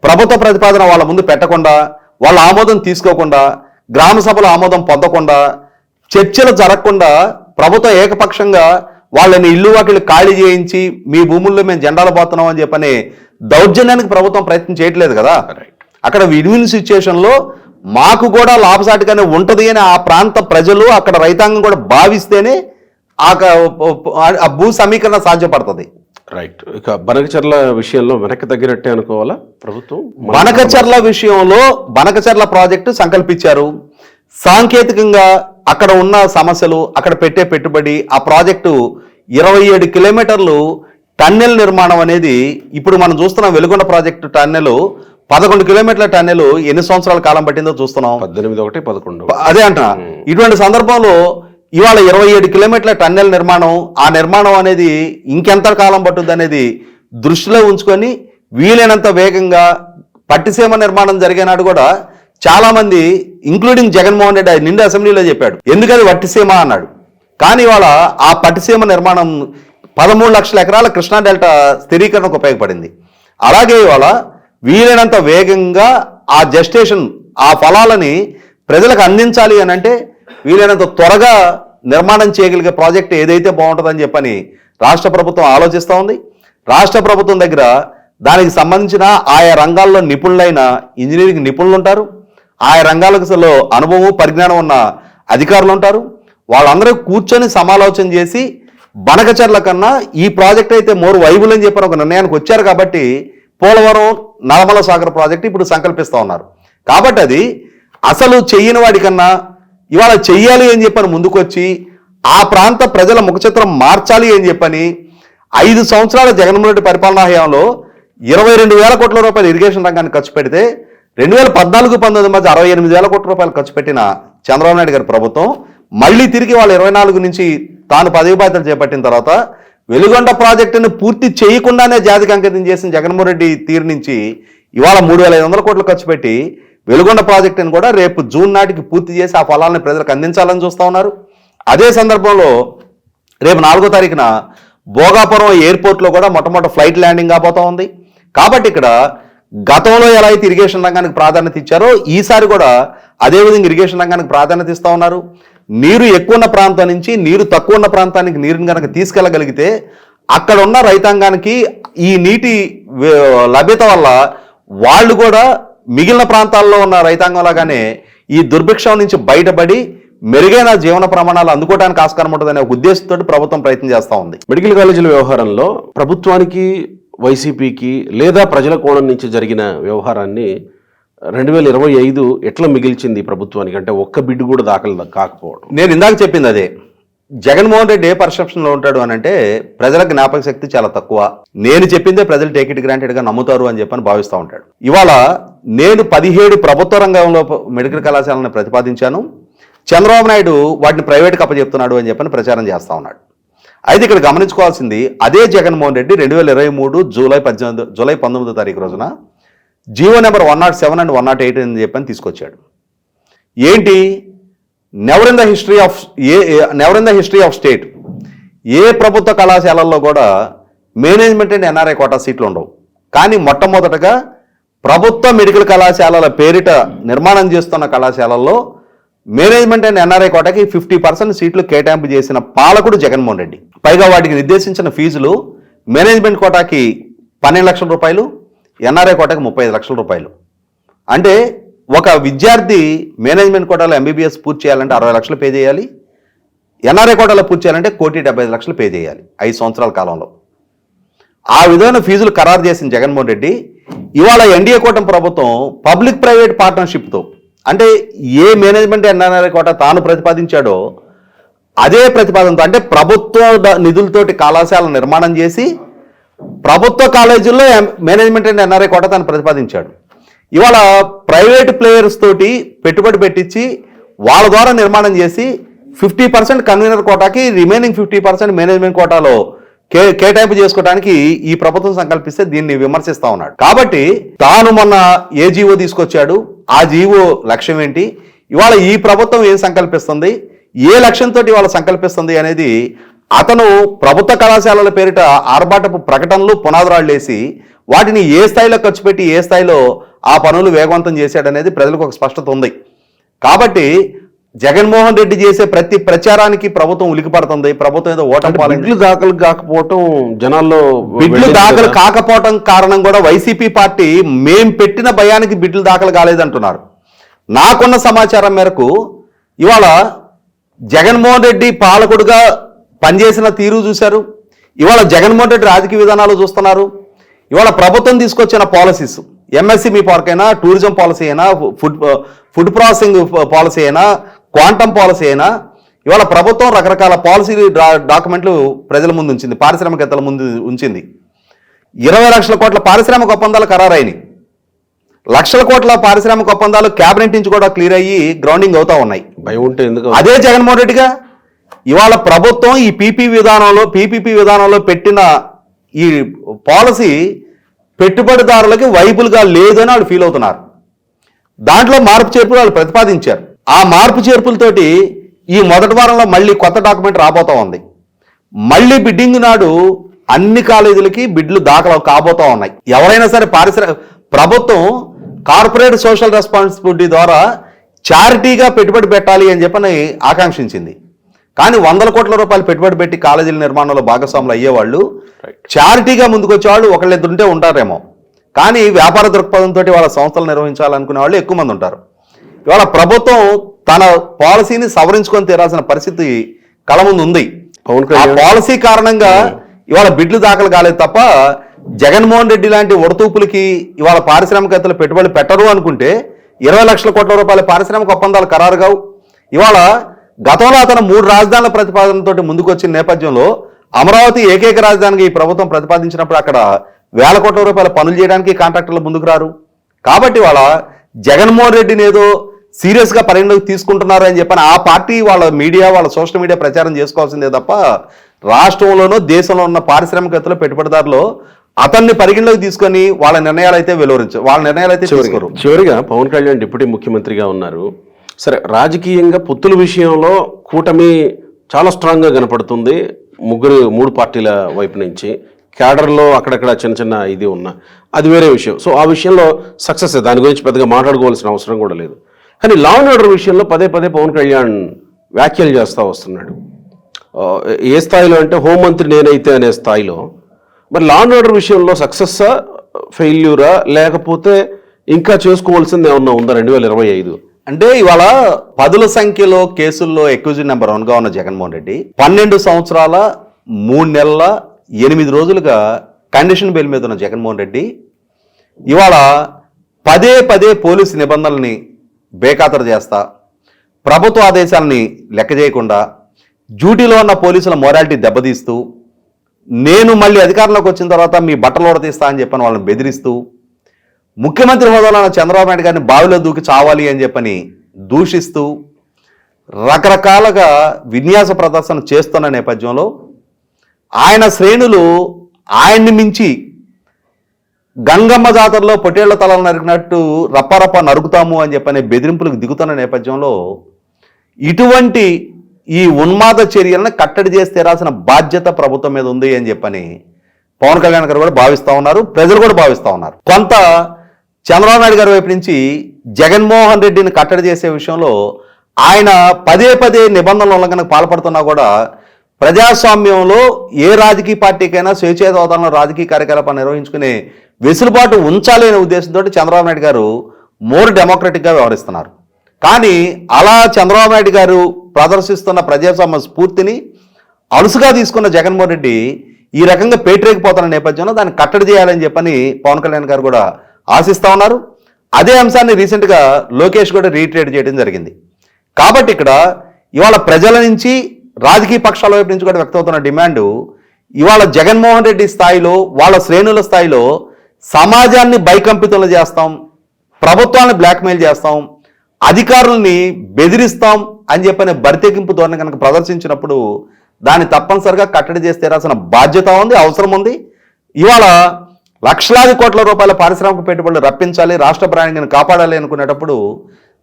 ప్రభుత్వ ప్రతిపాదన వాళ్ళ ముందు పెట్టకుండా, వాళ్ళ ఆమోదం తీసుకోకుండా, గ్రామ సభల ఆమోదం పొందకుండా, చర్చలు జరగకుండా ప్రభుత్వం ఏకపక్షంగా వాళ్ళని ఇల్లు వాటిని ఖాళీ చేయించి మీ భూముల్లో మేము జెండాలు పోతున్నాం అని చెప్పని దౌర్జన్యానికి ప్రభుత్వం ప్రయత్నం చేయట్లేదు కదా. అక్కడ విన్ సిచ్యుయేషన్లో మాకు కూడా లాభసాటిగానే ఉంటుంది అని ఆ ప్రాంత ప్రజలు, అక్కడ రైతాంగం కూడా భావిస్తేనే ఆ భూ సమీకరణ సాధ్యపడుతుంది. రైట్, ఇక బనకచర్ల విషయంలో వెనక్కి తగ్గినట్టే అనుకోవాలా ప్రభుత్వం? బనకచర్ల విషయంలో బనకచర్ల ప్రాజెక్టు సంకల్పించారు. సాంకేతికంగా అక్కడ ఉన్న సమస్యలు, అక్కడ పెట్టే పెట్టుబడి, ఆ ప్రాజెక్టు 27 కిలోమీటర్లు టన్నెల్ నిర్మాణం అనేది ఇప్పుడు మనం చూస్తున్నాం. వెలుగొండ ప్రాజెక్టు టన్నెల్ 11 కిలోమీటర్ల టన్నెల్ ఎన్ని సంవత్సరాల కాలం పట్టిందో చూస్తున్నాం. 18/1/11 అదే అంటున్నా. ఇటువంటి సందర్భంలో ఇవాళ 27 కిలోమీటర్ల టన్నెల్ నిర్మాణం, ఆ నిర్మాణం అనేది ఇంకెంత కాలం పట్టుద్ది అనేది దృష్టిలో ఉంచుకొని వీలైనంత వేగంగా పట్టిసీమ నిర్మాణం జరిగినాడు కూడా చాలా మంది ఇంక్లూడింగ్ జగన్మోహన్ రెడ్డి నిండు అసెంబ్లీలో చెప్పాడు, ఎందుకది పట్టిసీమ అన్నాడు. కానీ ఇవాళ ఆ పట్టిసీమ నిర్మాణం 13 లక్షల ఎకరాల కృష్ణా డెల్టా స్థిరీకరణకు ఉపయోగపడింది. అలాగే ఇవాళ వీలైనంత వేగంగా ఆ జెస్టేషన్, ఆ ఫలాలని ప్రజలకు అందించాలి అని అంటే వీలైనంత త్వరగా నిర్మాణం చేయగలిగే ప్రాజెక్ట్ ఏదైతే బాగుంటుందని చెప్పని రాష్ట్ర ప్రభుత్వం ఆలోచిస్తూ ఉంది. రాష్ట్ర ప్రభుత్వం దగ్గర దానికి సంబంధించిన ఆయా రంగాల్లో నిపుణులైన ఇంజనీరింగ్ నిపుణులు ఉంటారు, ఆయా రంగాలలో అనుభవం పరిజ్ఞానం ఉన్న అధికారులు ఉంటారు. వాళ్ళందరూ కూర్చొని సమాలోచన చేసి బనకచర్ల కన్నా ఈ ప్రాజెక్ట్ అయితే మోర్ వైబుల్ అని చెప్పిన ఒక నిర్ణయానికి వచ్చారు. కాబట్టి పోలవరం నల్లమల సాగర్ ప్రాజెక్ట్ ఇప్పుడు సంకల్పిస్తూ ఉన్నారు. కాబట్టి అది అసలు చెయ్యని వాడికన్నా ఇవాళ చెయ్యాలి అని చెప్పని ముందుకొచ్చి ఆ ప్రాంత ప్రజల ముఖచిత్రం మార్చాలి అని చెప్పని 5 సంవత్సరాల జగన్మోహన్ రెడ్డి పరిపాలనా హయాంలో 22,000 కోట్ల రూపాయలు ఇరిగేషన్ రంగానికి ఖర్చు పెడితే 2014-19 మధ్య 68,000 కోట్ల రూపాయలు ఖర్చు పెట్టిన చంద్రబాబు నాయుడు గారి ప్రభుత్వం మళ్ళీ తిరిగి వాళ్ళు 24 నుంచి తాను పదవి బాధ్యతలు చేపట్టిన తర్వాత వెలుగొండ ప్రాజెక్టును పూర్తి చేయకుండానే జాతికి అంకితం చేసిన జగన్మోహన్ రెడ్డి తీరు నుంచి ఇవాళ 3,500 కోట్లు ఖర్చు పెట్టి వెలుగొండ ప్రాజెక్టును కూడా రేపు జూన్ నాటికి పూర్తి చేసి ఆ ఫలాలను ప్రజలకు అందించాలని చూస్తూ ఉన్నారు. అదే సందర్భంలో రేపు 4వ తారీఖున భోగాపురం ఎయిర్పోర్ట్లో కూడా మొట్టమొదటి ఫ్లైట్ ల్యాండింగ్ కాబోతా ఉంది. కాబట్టి ఇక్కడ గతంలో ఎలా అయితే ఇరిగేషన్ రంగానికి ప్రాధాన్యత ఇచ్చారో ఈసారి కూడా అదేవిధంగా ఇరిగేషన్ రంగానికి ప్రాధాన్యత ఇస్తూ ఉన్నారు. నీరు ఎక్కువ ఉన్న ప్రాంతం నుంచి నీరు తక్కువ ఉన్న ప్రాంతానికి నీరుని కనుక తీసుకెళ్ళగలిగితే అక్కడ ఉన్న రైతాంగానికి ఈ నీటి లభ్యత వల్ల వాళ్ళు కూడా మిగిలిన ప్రాంతాల్లో ఉన్న రైతాంగం లాగానే ఈ దుర్భిక్షం నుంచి బయటపడి మెరుగైన జీవన ప్రమాణాలు అందుకోవడానికి ఆస్కారం ఉంటుందనే ఉద్దేశంతో ప్రభుత్వం ప్రయత్నం చేస్తూ ఉంది. మెడికల్ కాలేజీల వ్యవహారంలో ప్రభుత్వానికి, వైసీపీకి లేదా ప్రజల కోణం నుంచి జరిగిన వ్యవహారాన్ని 2025 ఎట్లా మిగిల్చింది ప్రభుత్వానికి? అంటే ఒక్క బిడ్డు కూడా దాఖలు కాకపోవడం. నేను ఇందాక చెప్పింది అదే. జగన్మోహన్ రెడ్డి ఏ పర్సెప్షన్లో ఉంటాడు అని అంటే ప్రజల జ్ఞాపక శక్తి చాలా తక్కువ, నేను చెప్పిందే ప్రజలు టేక్ ఇట్ గ్రాంటెడ్గా నమ్ముతారు అని చెప్పని భావిస్తూ ఉంటాడు. ఇవాళ నేను 17 ప్రభుత్వ రంగంలో మెడికల్ కళాశాలను ప్రతిపాదించాను, చంద్రబాబు నాయుడు వాటిని ప్రైవేట్కి అప్పచెప్తున్నాడు అని చెప్పని ప్రచారం చేస్తూ ఉన్నాడు. అయితే ఇక్కడ గమనించుకోవాల్సింది అదే జగన్మోహన్ రెడ్డి 2023 జూలై 19వ తారీఖు రోజున జీవో నెంబర్ 107 అండ్ 108 అని చెప్పని తీసుకొచ్చాడు. ఏంటి? Never in the history of state ఏ ప్రభుత్వ కళాశాలల్లో కూడా మేనేజ్మెంట్ అండ్ ఎన్ఆర్ఐ కోటా సీట్లు ఉండవు. కానీ మొట్టమొదటగా ప్రభుత్వ మెడికల్ కళాశాలల పేరిట నిర్మాణం చేస్తున్న కళాశాలల్లో మేనేజ్మెంట్ అండ్ ఎన్ఆర్ఐ కోటాకి 50% సీట్లు కేటాయింపు చేసిన పాలకుడు జగన్మోహన్ రెడ్డి. పైగా వాటికి నిర్దేశించిన ఫీజులు మేనేజ్మెంట్ కోటాకి 12 లక్షల రూపాయలు, ఎన్ఆర్ఐ కోటాకి 35 లక్షల రూపాయలు. అంటే ఒక విద్యార్థి మేనేజ్మెంట్ కోటాలో ఎంబీబీఎస్ పూర్తి చేయాలంటే 60 లక్షలు పే చేయాలి, ఎన్ఆర్ఐ కోటాలో పూర్తి చేయాలంటే 1,75 లక్షలు పే చేయాలి 5 సంవత్సరాల కాలంలో. ఆ విధమైన ఫీజులు ఖరారు చేసిన జగన్మోహన్ రెడ్డి ఇవాళ ఎన్డీఏ కూటమి ప్రభుత్వం పబ్లిక్ ప్రైవేట్ పార్ట్నర్షిప్తో, అంటే ఏ మేనేజ్మెంట్ ఎన్ఆర్ఐ కోటా తాను ప్రతిపాదించాడో అదే ప్రతిపాదనతో, అంటే ప్రభుత్వ నిధులతోటి కళాశాల నిర్మాణం చేసి ప్రభుత్వ కాలేజీల్లో మేనేజ్మెంట్ అండ్ ఎన్ఆర్ఐ కోటా తాను ప్రతిపాదించాడు. ఇవాళ ప్రైవేట్ ప్లేయర్స్ తోటి పెట్టుబడి పెట్టించి వాళ్ళ ద్వారా నిర్మాణం చేసి 50% కన్వీనర్ కోటాకి, రిమైనింగ్ 50% మేనేజ్మెంట్ కోటాలో కేటాయింపు చేసుకోవడానికి ఈ ప్రభుత్వం సంకల్పిస్తే దీన్ని విమర్శిస్తా ఉన్నాడు. కాబట్టి తాను మొన్న ఏ జీవో తీసుకొచ్చాడు, ఆ జీవో లక్ష్యం ఏంటి, ఇవాళ ఈ ప్రభుత్వం ఏం సంకల్పిస్తుంది, ఏ లక్ష్యంతో ఇవాళ సంకల్పిస్తుంది అనేది అతను ప్రభుత్వ కళాశాలల పేరిట ఆర్భాటపు ప్రకటనలు పునాదురాళ్ళు వేసి వాటిని ఏ స్థాయిలో ఖర్చు పెట్టి ఏ స్థాయిలో ఆ పనులు వేగవంతం చేశాడనేది ప్రజలకు ఒక స్పష్టత ఉంది. కాబట్టి జగన్మోహన్ రెడ్డి చేసే ప్రతి ప్రచారానికి ప్రభుత్వం ఉలికిపడుతుంది. ప్రభుత్వం ఏదో బిడ్లు దాఖలు కాకపోవటం, జనాల్లో బిడ్లు దాఖలు కాకపోవటం కారణం కూడా వైసీపీ పార్టీ మేం పెట్టిన భయానికి బిడ్లు దాఖలు కాలేదంటున్నారు. నాకున్న సమాచారం మేరకు ఇవాళ జగన్మోహన్ రెడ్డి పాలకుడుగా పనిచేసిన తీరు చూశారు, ఇవాళ జగన్మోహన్ రెడ్డి రాజకీయ విధానాలు చూస్తున్నారు. ఇవాళ ప్రభుత్వం తీసుకొచ్చిన పాలసీస్, ఎంఎస్ఎంఈ పార్క్ అయినా, టూరిజం పాలసీ అయినా, ఫుడ్ ప్రాసెసింగ్ పాలసీ అయినా, క్వాంటమ్ పాలసీ అయినా, ఇవాళ ప్రభుత్వం రకరకాల పాలసీ డాక్యుమెంట్లు ప్రజల ముందు ఉంచింది, పారిశ్రామికవేత్తల ముందు ఉంచింది. 20 లక్షల కోట్ల పారిశ్రామిక ఒప్పందాలు ఖరారైనాయి, లక్షల కోట్ల పారిశ్రామిక ఒప్పందాలు క్యాబినెట్ నుంచి కూడా క్లియర్ అయ్యి గ్రౌండింగ్ అవుతా ఉన్నాయి. భయం ఉంటే ఎందుకు? అదే జగన్మోహన్ రెడ్డిగా ఇవాళ ప్రభుత్వం ఈ పీపీపీ విధానంలో పెట్టిన ఈ పాలసీ పెట్టుబడిదారులకి వైబుల్గా లేదని వాళ్ళు ఫీల్ అవుతున్నారు. దాంట్లో మార్పు చేర్పులు వాళ్ళు ప్రతిపాదించారు. ఆ మార్పు చేర్పులతోటి ఈ మొదటి వారంలో మళ్ళీ కొత్త డాక్యుమెంట్ రాబోతా ఉంది. మళ్ళీ బిడ్డింగ్ నాడు అన్ని కాలేజీలకి బిడ్లు దాఖలు కాబోతా ఉన్నాయి. ఎవరైనా సరే ప్రభుత్వం కార్పొరేట్ సోషల్ రెస్పాన్సిబిలిటీ ద్వారా చారిటీగా పెట్టుబడి పెట్టాలి అని చెప్పని ఆకాంక్షించింది. కానీ 100 కోట్ల రూపాయలు పెట్టుబడి పెట్టి కాలేజీల నిర్మాణంలో భాగస్వాములు అయ్యేవాళ్ళు, చారిటీగా ముందుకొచ్చేవాళ్ళు ఒకళ్ళిద్దరుంటే ఉంటారేమో, కానీ వ్యాపార దృక్పథంతో వాళ్ళ సంస్థలు నిర్వహించాలనుకునే వాళ్ళు ఎక్కువ మంది ఉంటారు. ఇవాళ ప్రభుత్వం తన పాలసీని సవరించుకొని తీరాల్సిన పరిస్థితి కళ ముందు ఉంది. ఆ పాలసీ కారణంగా ఇవాళ బిడ్లు దాఖలు కాలేదు తప్ప జగన్మోహన్ రెడ్డి లాంటి ఒడతూపులకి ఇవాళ పారిశ్రామికవేత్తలు పెట్టుబడి పెట్టరు అనుకుంటే 20 లక్షల కోట్ల రూపాయల పారిశ్రామిక ఒప్పందాలు ఖరారు కావు, ఇవాళ గతంలో అతను 3 రాజధానుల ప్రతిపాదనతోటి ముందుకు వచ్చిన నేపథ్యంలో అమరావతి ఏకైక రాజధానికి ఈ ప్రభుత్వం ప్రతిపాదించినప్పుడు అక్కడ వేల కోట్ల రూపాయల పనులు చేయడానికి కాంట్రాక్టర్లు ముందుకు రారు. కాబట్టి వాళ్ళ జగన్మోహన్ రెడ్డిని ఏదో సీరియస్గా పరిగణలోకి తీసుకుంటున్నారు అని చెప్పని ఆ పార్టీ వాళ్ళ మీడియా వాళ్ళ సోషల్ మీడియా ప్రచారం చేసుకోవాల్సిందే తప్ప రాష్ట్రంలోనూ దేశంలో ఉన్న పారిశ్రామికవేత్తలు పెట్టుబడిదారులు అతన్ని పరిగణలోకి తీసుకొని వాళ్ళ నిర్ణయాలు అయితే వాళ్ళ నిర్ణయాలు అయితే తీసుకోరు. చివరిగా పవన్ కళ్యాణ్ డిప్యూటీ ముఖ్యమంత్రిగా ఉన్నారు. సరే, రాజకీయంగా పొత్తుల విషయంలో కూటమి చాలా స్ట్రాంగ్గా కనపడుతుంది 3 పార్టీల వైపు నుంచి. క్యాడర్లో అక్కడక్కడ చిన్న చిన్న ఇది ఉన్నా అది వేరే విషయం. సో ఆ విషయంలో సక్సెస్, దాని గురించి పెద్దగా మాట్లాడుకోవాల్సిన అవసరం కూడా లేదు. కానీ లా అండ్ ఆర్డర్ విషయంలో పదే పవన్ కళ్యాణ్ వ్యాఖ్యలు చేస్తూ వస్తున్నాడు. ఏ స్థాయిలో అంటే హోంమంత్రి నేనైతే అనే స్థాయిలో. మరి లా అండ్ ఆర్డర్ విషయంలో సక్సెస్సా, ఫెయిల్యూరా, లేకపోతే ఇంకా చేసుకోవాల్సింది ఏమన్నా ఉందా 2025? అంటే ఇవాళ 10ల సంఖ్యలో కేసుల్లో అక్యూజ్డ్ నెంబర్ 1గా ఉన్న జగన్మోహన్ రెడ్డి 12 సంవత్సరాల 3 నెలల 8 రోజులుగా కండిషన్ బెయిల్ మీద ఉన్న జగన్మోహన్ రెడ్డి ఇవాళ పదే పోలీసు నిబంధనల్ని బేఖాతరు చేస్తా, ప్రభుత్వ ఆదేశాలని లెక్క చేయకుండా, డ్యూటీలో ఉన్న పోలీసుల మొరాలిటీ దెబ్బతీస్తూ, నేను మళ్ళీ అధికారంలోకి వచ్చిన తర్వాత మీ బట్టలు ఓడతీస్తా అని చెప్పని వాళ్ళని బెదిరిస్తూ, ముఖ్యమంత్రి హోదాలో ఉన్న చంద్రబాబు నాయుడు గారిని బావిలో దూకి చావాలి అని చెప్పని దూషిస్తూ రకరకాలుగా విన్యాస ప్రదర్శన చేస్తున్న నేపథ్యంలో ఆయన శ్రేణులు ఆయన్ని మించి గంగమ్మ జాతరలో పొట్టేళ్ల తలలు నరికినట్టు రప్పరప్ప నరుకుతాము అని చెప్పని బెదిరింపులకు దిగుతున్న నేపథ్యంలో ఇటువంటి ఈ ఉన్మాద చర్యలను కట్టడి చేసి తీరాల్సిన బాధ్యత ప్రభుత్వం మీద ఉంది అని చెప్పని పవన్ కళ్యాణ్ గారు కూడా భావిస్తూ ఉన్నారు, ప్రజలు కూడా భావిస్తూ ఉన్నారు. కొంత చంద్రబాబు నాయుడు గారి వైపు నుంచి జగన్మోహన్ రెడ్డిని కట్టడి చేసే విషయంలో ఆయన పదే నిబంధనల ఉల్లంఘనకు పాల్పడుతున్నా కూడా ప్రజాస్వామ్యంలో ఏ రాజకీయ పార్టీకైనా స్వేచ్ఛాయుతంలో రాజకీయ కార్యకలాపాలు నిర్వహించుకునే వెసులుబాటు ఉంచాలి అనే ఉద్దేశంతో చంద్రబాబు నాయుడు గారు మోర్ డెమోక్రటిక్గా వ్యవహరిస్తున్నారు. కానీ అలా చంద్రబాబు నాయుడు గారు ప్రదర్శిస్తున్న ప్రజాస్వామ్య స్ఫూర్తిని అలుసుగా తీసుకున్న జగన్మోహన్ రెడ్డి ఈ రకంగా పేటరేగిపోతున్న నేపథ్యంలో దాన్ని కట్టడి చేయాలని చెప్పని పవన్ కళ్యాణ్ గారు కూడా ఆశిస్తూ ఉన్నారు. అదే అంశాన్ని రీసెంట్గా లోకేష్ కూడా రీట్రేట్ చేయడం జరిగింది. కాబట్టి ఇక్కడ ఇవాళ ప్రజల నుంచి రాజకీయ పక్షాల వైపు నుంచి కూడా వ్యక్తమవుతున్న డిమాండు ఇవాళ జగన్మోహన్ రెడ్డి స్థాయిలో వాళ్ళ శ్రేణుల స్థాయిలో సమాజాన్ని భయకంపితులు చేస్తాం, ప్రభుత్వాన్ని బ్లాక్మెయిల్ చేస్తాం, అధికారుల్ని బెదిరిస్తాం అని చెప్పని బరితెగింపు ధోరణి కనుక ప్రదర్శించినప్పుడు దాన్ని తప్పనిసరిగా కట్టడి చేసి తీరాల్సిన బాధ్యత ఉంది, అవసరం ఉంది. ఇవాళ లక్షలాది కోట్ల రూపాయల పారిశ్రామిక పెట్టుబడులు రప్పించాలి, రాష్ట్ర బ్రాండింగ్ని కాపాడాలి అనుకునేటప్పుడు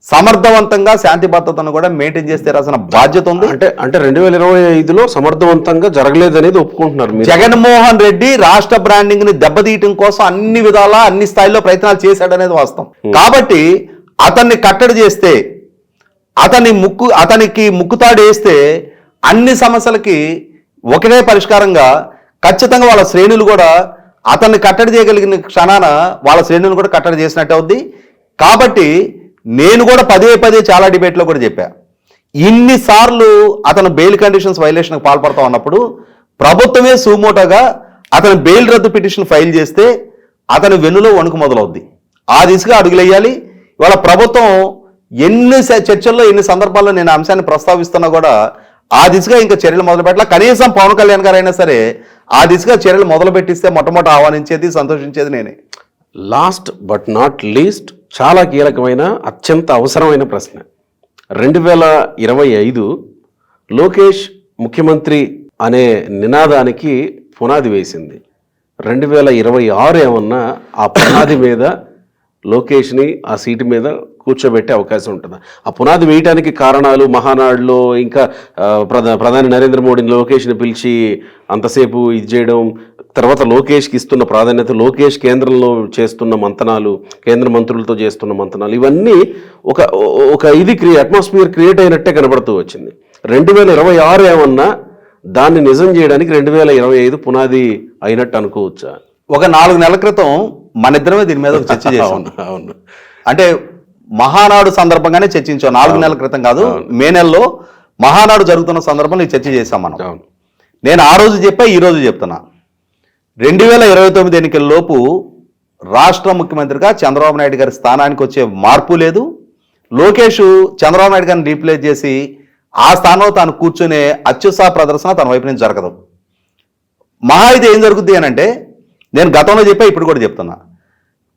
సమర్థవంతంగా శాంతి భద్రతను కూడా మెయింటైన్ చేసి తీరాల్సిన బాధ్యత ఉంది. అంటే 2025లో సమర్థవంతంగా జరగలేదనేది ఒప్పుకుంటున్నారు మీరు. జగన్మోహన్ రెడ్డి రాష్ట్ర బ్రాండింగ్ ని దెబ్బతీయటం కోసం అన్ని విధాలా అన్ని స్థాయిలో ప్రయత్నాలు చేశాడనేది వాస్తవం. కాబట్టి అతన్ని కట్టడి చేస్తే, అతనికి ముక్కుతాడు వేస్తే అన్ని సమస్యలకి ఒకటే పరిష్కారంగా ఖచ్చితంగా వాళ్ళ శ్రేణులు కూడా అతన్ని కట్టడి చేయగలిగిన క్షణాన వాళ్ళ శ్రేణులు కూడా కట్టడి చేసినట్టు అవుద్ది. కాబట్టి నేను కూడా పదే చాలా డిబేట్లో కూడా చెప్పా, ఇన్నిసార్లు అతను బెయిల్ కండిషన్స్ వైలేషన్కి పాల్పడతా ఉన్నప్పుడు ప్రభుత్వమే సుమోటోగా అతను బెయిల్ రద్దు పిటిషన్ ఫైల్ చేస్తే అతని వెన్నులో వణుకు మొదలవుద్ది. ఆ దిశగా అడుగులేయాలి. ఇవాళ ప్రభుత్వం ఎన్ని చర్చల్లో ఎన్ని సందర్భాల్లో నేను అంశాన్ని ప్రస్తావిస్తున్నా కూడా ఆ దిశగా ఇంకా చర్యలు మొదలుపెట్టాల. కనీసం పవన్ కళ్యాణ్ గారు అయినా సరే ఆ దిశగా చర్యలు మొదలు పెట్టిస్తే మొట్టమొదటి ఆహ్వానించేది సంతోషించేది నేనే. లాస్ట్ బట్ నాట్ లీస్ట్ చాలా కీలకమైన అత్యంత అవసరమైన ప్రశ్న. 2025 లోకేష్ ముఖ్యమంత్రి అనే నినాదానికి పునాది వేసింది. 2026 ఏమన్నా ఆ పునాది మీద లోకేష్ని ఆ సీటు మీద కూర్చోబెట్టే అవకాశం ఉంటుందా? ఆ పునాది వేయటానికి కారణాలు మహానాడులో ఇంకా ప్రధాని నరేంద్ర మోడీని లోకేష్ని పిలిచి అంతసేపు ఇది చేయడం, తర్వాత లోకేష్కి ఇస్తున్న ప్రాధాన్యత, లోకేష్ కేంద్రంలో చేస్తున్న మంతనాలు, కేంద్ర మంత్రులతో చేస్తున్న మంతనాలు, ఇవన్నీ ఒక అట్మాస్ఫియర్ క్రియేట్ అయినట్టే కనబడుతూ వచ్చింది. 2026 ఏమన్నా దాన్ని నిజం చేయడానికి 2025 పునాది అయినట్టు అనుకోవచ్చా? ఒక 4 నెలల క్రితం మన ఇద్దరమే దీని మీద ఒక చర్చ చేసాం. అవును, అంటే మహానాడు సందర్భంగానే చర్చించాం. 4 నెలల క్రితం కాదు, మే నెలలో మహానాడు జరుగుతున్న సందర్భంలో ఈ చర్చ చేశాం మనం. నేను ఆ రోజు చెప్పా, ఈ రోజు చెప్తున్నా, 2029 ఎన్నికల లోపు రాష్ట్ర ముఖ్యమంత్రిగా చంద్రబాబు నాయుడు గారి స్థానానికి వచ్చే మార్పు లేదు. లోకేష్ చంద్రబాబు నాయుడు గారిని రీప్లేస్ చేసి ఆ స్థానంలో తాను కూర్చునే అత్యుత్సాహ ప్రదర్శన తన వైపు నుంచి జరగదు. మహా అయితే ఏం జరుగుద్ది అని అంటే, నేను గతంలో చెప్పా, ఇప్పుడు కూడా చెప్తున్నా,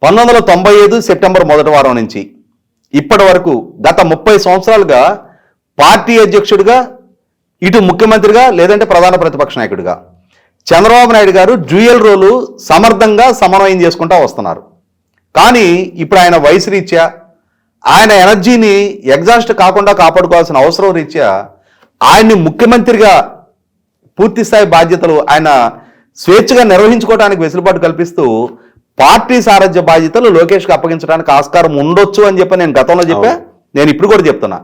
1995 సెప్టెంబర్ 1వ వారం నుంచి ఇప్పటి వరకు గత 30 సంవత్సరాలుగా పార్టీ అధ్యక్షుడిగా, ఇటు ముఖ్యమంత్రిగా, లేదంటే ప్రధాన ప్రతిపక్ష నాయకుడిగా చంద్రబాబు నాయుడు గారు డ్యూయల్ రోలు సమర్థంగా సమన్వయం చేసుకుంటూ వస్తున్నారు. కానీ ఇప్పుడు ఆయన వయసు రీత్యా, ఆయన ఎనర్జీని ఎగ్జాస్ట్ కాకుండా కాపాడుకోవాల్సిన అవసరం రీత్యా ఆయన్ని ముఖ్యమంత్రిగా పూర్తి స్థాయి బాధ్యతలు ఆయన స్వేచ్ఛగా నిర్వహించుకోవడానికి వెసులుబాటు కల్పిస్తూ పార్టీ సారథ్య బాధ్యతలు లోకేష్కి అప్పగించడానికి ఆస్కారం ఉండొచ్చు అని చెప్పి నేను గతంలో చెప్పా, నేను ఇప్పుడు కూడా చెప్తున్నా.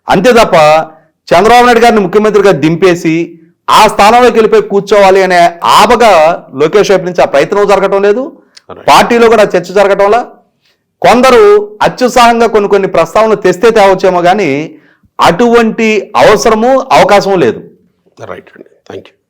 అంతే తప్ప చంద్రబాబు నాయుడు గారిని ముఖ్యమంత్రిగా దింపేసి ఆ స్థానంలోకి వెళ్ళిపోయి కూర్చోవాలి అనే ఆపగా లోకేష్ వైపు నుంచి ఆ ప్రయత్నం జరగటం లేదు. పార్టీలో కూడా చర్చ జరగటంలా కొందరు అత్యుత్సాహంగా కొన్ని ప్రస్తావనలు తెస్తే తేవచ్చేమో కానీ అటువంటి అవసరము అవకాశము లేదు. రైట్ అండి, థ్యాంక్ యూ.